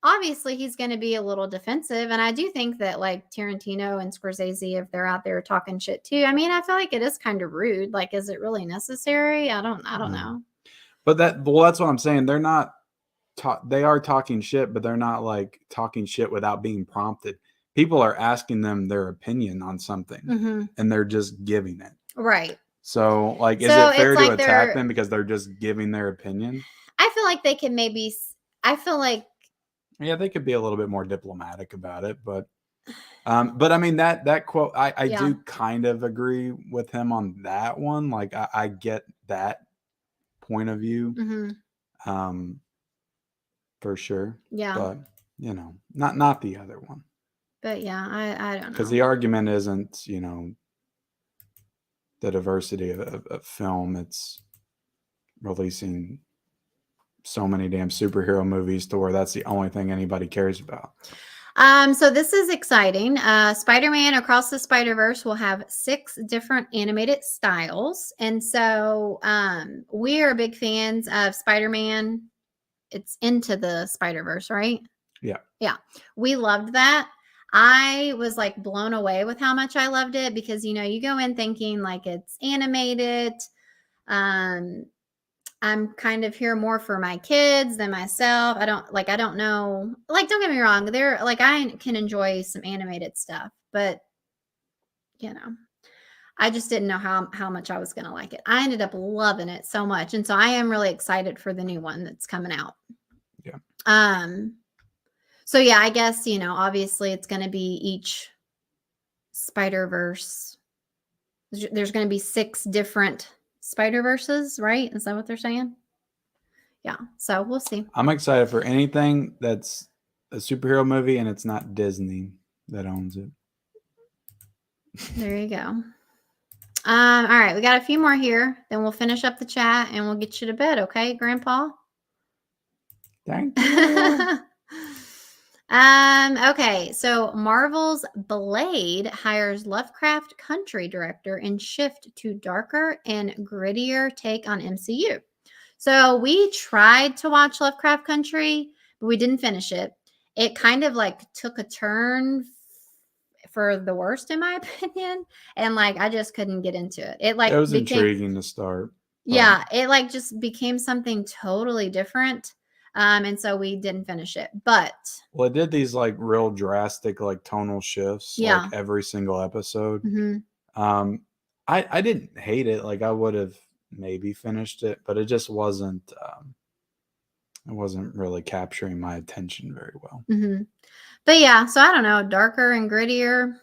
obviously he's going to be a little defensive. And I do think that like Tarantino and Scorsese, if they're out there talking shit too, I mean, I feel like it is kind of rude. Like, is it really necessary? I don't know. But that's what I'm saying. They're not, they are talking shit, but they're not like talking shit without being prompted. People are asking them their opinion on something and they're just giving it. Right. So like, is it fair to attack them because they're just giving their opinion? I feel like they could be a little bit more diplomatic about it, but But I mean that quote, I Yeah. do kind of agree with him on that one. Like I get that point of view, for sure. Yeah. But not the other one. But yeah, I don't know. Because the argument isn't, the diversity of film. It's releasing so many damn superhero movies to where that's the only thing anybody cares about. So this is exciting. Spider-Man Across the Spider-Verse will have 6 different animated styles. And so we are big fans of Spider-Man. It's Into the Spider-Verse, right? Yeah. Yeah. We loved that. I was like blown away with how much I loved it because, you go in thinking like it's animated. I'm kind of here more for my kids than myself. I don't know. Like, don't get me wrong. They're like, I can enjoy some animated stuff, but I just didn't know how much I was going to like it. I ended up loving it so much. And so I am really excited for the new one that's coming out. Yeah. So yeah, I guess, obviously it's going to be each Spider-Verse. There's going to be 6 different Spider-Verses, right? Is that what they're saying? Yeah. So we'll see. I'm excited for anything that's a superhero movie and it's not Disney that owns it. There you go. All right, we got a few more here. Then we'll finish up the chat and we'll get you to bed, okay, Grandpa? Thank you. Okay, so Marvel's Blade hires Lovecraft Country director and shift to darker and grittier take on MCU. So we tried to watch Lovecraft Country, but we didn't finish it. It kind of like took a turn for the worst in my opinion, and like I just couldn't get into it. It was intriguing to start. Yeah, it like just became something totally different. And so we didn't finish it. But it did these like real drastic like tonal shifts like every single episode. I didn't hate it. Like I would have maybe finished it, but it just wasn't really capturing my attention very well. But yeah, so I don't know, darker and grittier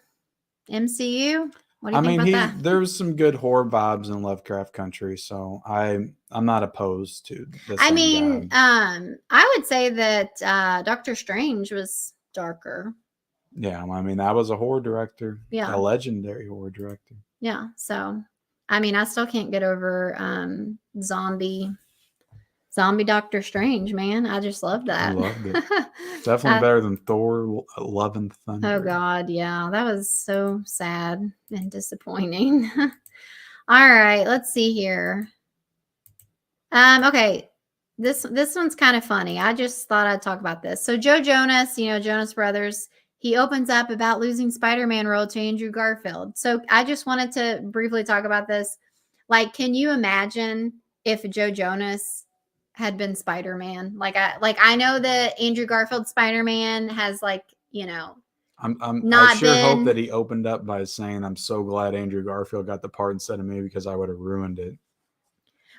MCU. What do you think about that? There's some good horror vibes in Lovecraft Country, so I'm not opposed to this. I would say that Doctor Strange was darker. Yeah, I mean that was a horror director. Yeah, a legendary horror director. Yeah, so I still can't get over zombie Doctor Strange, man. I just love that. I loved it. Definitely better than Thor: Love and Thunder. Oh God, yeah, that was so sad and disappointing. All right, let's see here. Okay, this one's kind of funny. I just thought I'd talk about this. So Joe Jonas, Jonas Brothers, he opens up about losing Spider-Man role to Andrew Garfield. So I just wanted to briefly talk about this. Like, can you imagine if Joe Jonas had been Spider-Man? I know that Andrew Garfield Spider-Man has I sure hope that he opened up by saying, "I'm so glad Andrew Garfield got the part instead of me because I would have ruined it."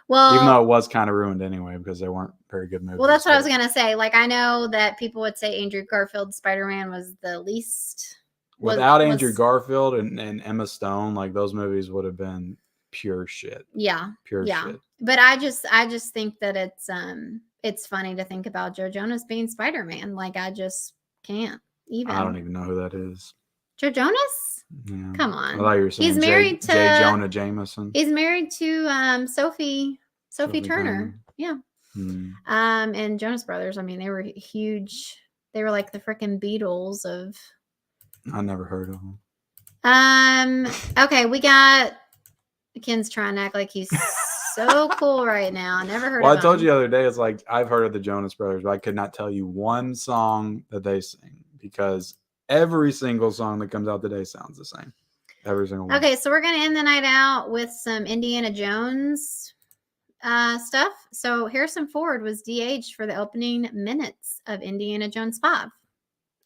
Well, even though it was kind of ruined anyway because they weren't very good movies. Well, that's what I was gonna say. Like, I know that people would say Andrew Garfield Spider-Man was the least. Without Andrew Garfield and Emma Stone, like those movies would have been pure shit. Yeah, pure shit. But I just think that it's funny to think about Joe Jonas being Spider-Man. Like, I just can't even. I don't even know who that is. Joe Jonas? Yeah. Come on. I thought you were saying he's married to J. Jonah Jameson. He's married to Sophie Turner. Yeah. And Jonas Brothers, they were huge. They were like the freaking Beatles of. I never heard of them. Okay, we got Ken's trying to act like he's so cool right now. I never heard of him. Well, I told you the other day, it's like I've heard of the Jonas Brothers, but I could not tell you one song that they sing because every single song that comes out today sounds the same. Every single one. Okay, so we're gonna end the night out with some Indiana Jones stuff. So Harrison Ford was de-aged for the opening minutes of Indiana Jones 5.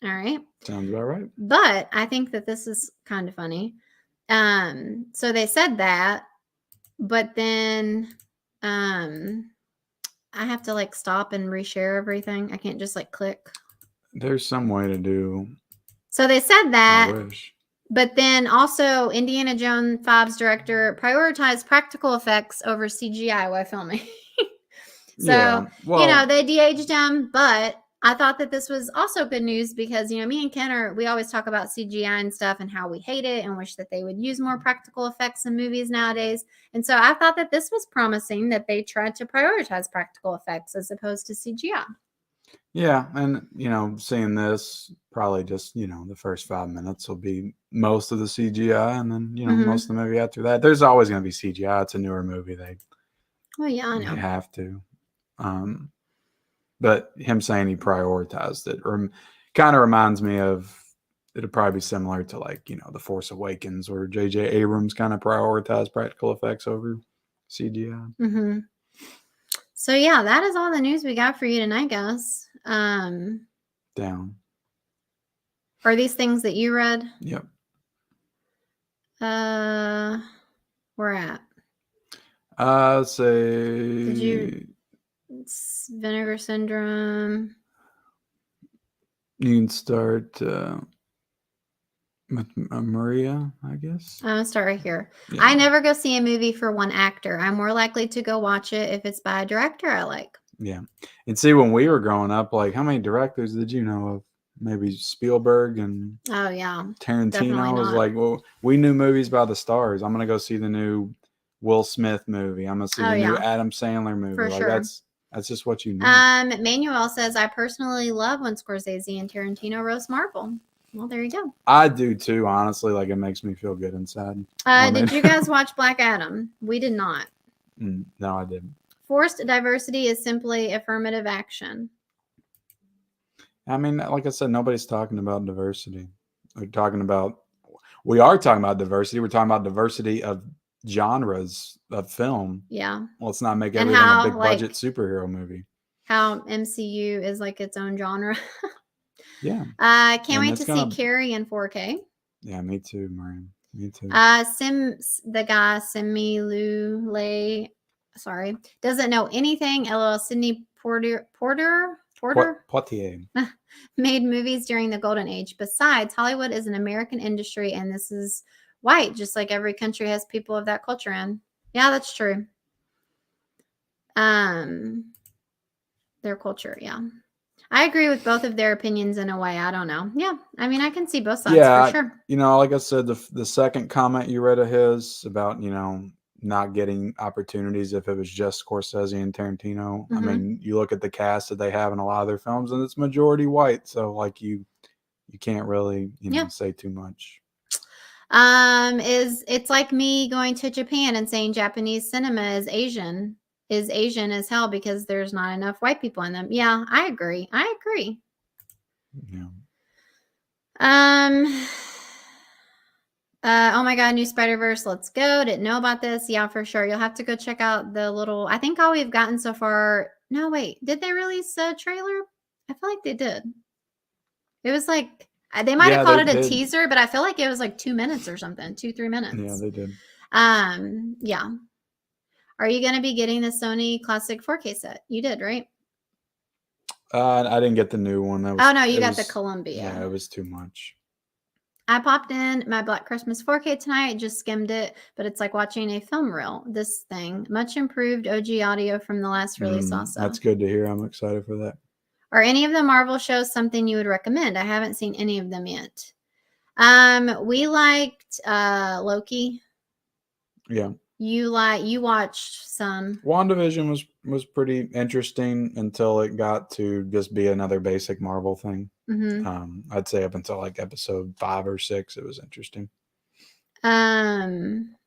All right. Sounds about right. But I think that this is kind of funny. So they said that, but then I have to stop and reshare everything. I can't just click. There's some way to do. So they said that. I wish. But then also, Indiana Jones 5's director prioritized practical effects over CGI while filming. So, yeah, well, they de-aged him, but I thought that this was also good news because, me and Ken we always talk about CGI and stuff and how we hate it and wish that they would use more practical effects in movies nowadays. And so I thought that this was promising that they tried to prioritize practical effects as opposed to CGI. Yeah, and seeing this, probably just the first 5 minutes will be most of the CGI, and then most of the movie after that. There's always going to be CGI. It's a newer movie. Well, yeah, I know. They have to. But him saying he prioritized it, or kind of reminds me of, it'd probably be similar to like The Force Awakens, where J.J. Abrams kind of prioritized practical effects over CGI. Mm-hmm. So yeah, that is all the news we got for you tonight, guys. Down. Are these things that you read? Yep. Where at? Say. Did you Vinegar Syndrome? You can start with Maria, I guess. I'll start right here. Yeah. I never go see a movie for one actor. I'm more likely to go watch it if it's by a director I like. Yeah. And see, when we were growing up, like, how many directors did you know of? Maybe Spielberg and Tarantino was like, well, we knew movies by the stars. I'm going to go see the new Will Smith movie. I'm going to see the new Adam Sandler movie. For like sure. That's just what you know. Manuel says, I personally love when Scorsese and Tarantino roast Marvel. Well, there you go. I do too, honestly. Like, it makes me feel good inside. Did you guys watch Black Adam? We did not. No, I didn't. Forced diversity is simply affirmative action. I mean, like I said, nobody's talking about diversity. We are talking about diversity. We're talking about diversity of genres of film. Yeah. Well, let's not make everything a big budget superhero movie. How MCU is like its own genre. Yeah. Can't wait to see Carrie in 4K. Yeah, me too, Marianne. Me too. The guy Similule, sorry, doesn't know anything. LL Sidney Poitier made movies during the golden age. Besides, Hollywood is an American industry, and this is white, just like every country has people of that culture in. Yeah, that's true. Their culture, yeah. I agree with both of their opinions in a way. I don't know. Yeah, I mean, I can see both sides for sure. Like I said, the second comment you read of his about, not getting opportunities if it was just Scorsese and Tarantino. I mean, you look at the cast that they have in a lot of their films, and it's majority white. So, like, you can't really, say too much. It's like me going to Japan and saying Japanese cinema is Asian as hell because there's not enough white people in them. Yeah, I agree. Yeah. Oh my God, new Spider-Verse. Let's go. Didn't know about this. Yeah, for sure. You'll have to go check out the little, I think all we've gotten so far. No, wait, did they release a trailer? I feel like they did. It was like, they might have called it a teaser, but I feel like it was like 2 minutes or something, 2-3 minutes. Yeah, they did. Yeah. Are you going to be getting the Sony Classic 4K set? You did, right? I didn't get the new one. You got the Columbia. Yeah, it was too much. I popped in my Black Christmas 4K tonight, just skimmed it, but it's like watching a film reel, this thing. Much improved OG audio from the last release also. That's good to hear. I'm excited for that. Are any of the Marvel shows something you would recommend? I haven't seen any of them yet. We liked Loki. Yeah. You watched some. WandaVision was pretty interesting until it got to just be another basic Marvel thing. I'd say up until like episode 5 or 6, it was interesting. Falcon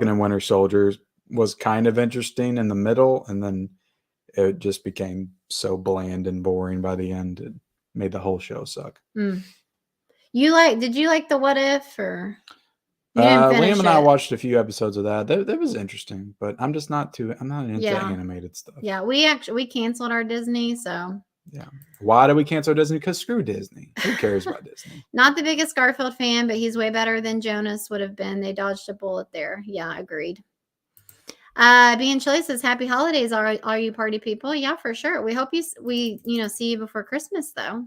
and Winter Soldier was kind of interesting in the middle, and then it just became so bland and boring by the end. It made the whole show suck. Did you like the What If or? Liam and I watched a few episodes of that. That was interesting, but I'm not into animated stuff. Yeah, we canceled our Disney, so. Yeah. Why did we cancel Disney? Because screw Disney. Who cares about Disney? Not the biggest Garfield fan, but he's way better than Jonas would have been. They dodged a bullet there. Yeah, agreed. Being Chili says, happy holidays, all you party people. Yeah, for sure. We hope we see you before Christmas though.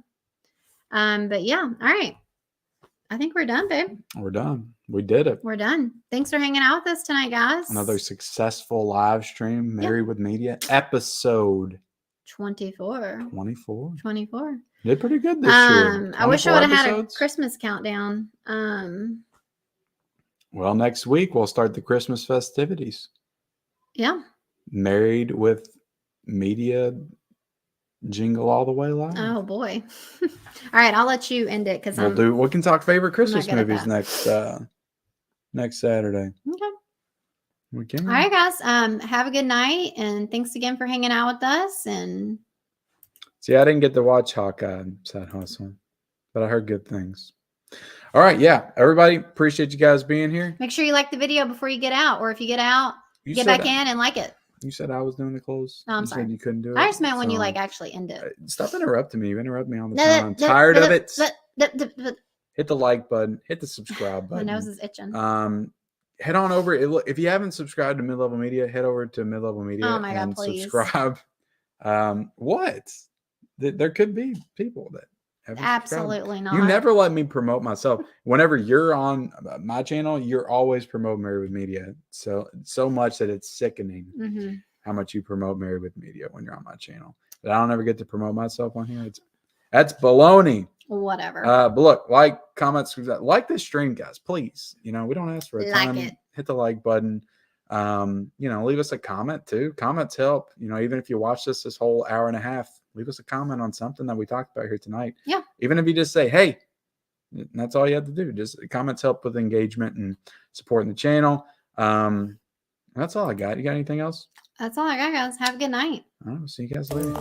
But yeah, all right. I think we're done, babe. We're done. We did it. We're done. Thanks for hanging out with us tonight, guys. Another successful live stream, Married with Media, episode 24. 24. Did pretty good this year. I wish I would have had a episodes. Christmas countdown. Well, next week we'll start the Christmas festivities. Yeah. Married with Media, jingle all the way live. Oh boy. All right, I'll let you end it because we can talk favorite Christmas movies next Saturday. Okay. We can. All right, guys. Have a good night, and thanks again for hanging out with us. And see, I didn't get to watch Hawkeye Side Hustle, but I heard good things. All right, yeah, everybody, appreciate you guys being here. Make sure you like the video before you get out, or if you get out, get back in and like it. You said I was doing the close. No, I'm sorry. Said you couldn't do it. I just meant when you actually end it. Stop interrupting me. You interrupt me all the time. I'm tired of it. Hit the like button. Hit the subscribe button. My nose is itching. Head on over. If you haven't subscribed to Mid-Level Media, head over to Mid-Level Media and subscribe. What? There could be people that haven't absolutely not. You never let me promote myself. Whenever you're on my channel, you're always promoting Married with Media. So much that it's sickening how much you promote Married with Media when you're on my channel. But I don't ever get to promote myself on here. That's baloney. Whatever. But look, like, comment, subscribe, like this stream, guys, please. We don't ask for a ton. Hit the like button. Leave us a comment too. Comments help. Even if you watch this whole hour and a half, leave us a comment on something that we talked about here tonight. Yeah. Even if you just say, hey, that's all you have to do. Just comments help with engagement and supporting the channel. That's all I got. You got anything else? That's all I got, guys. Have a good night. All right, we'll see you guys later.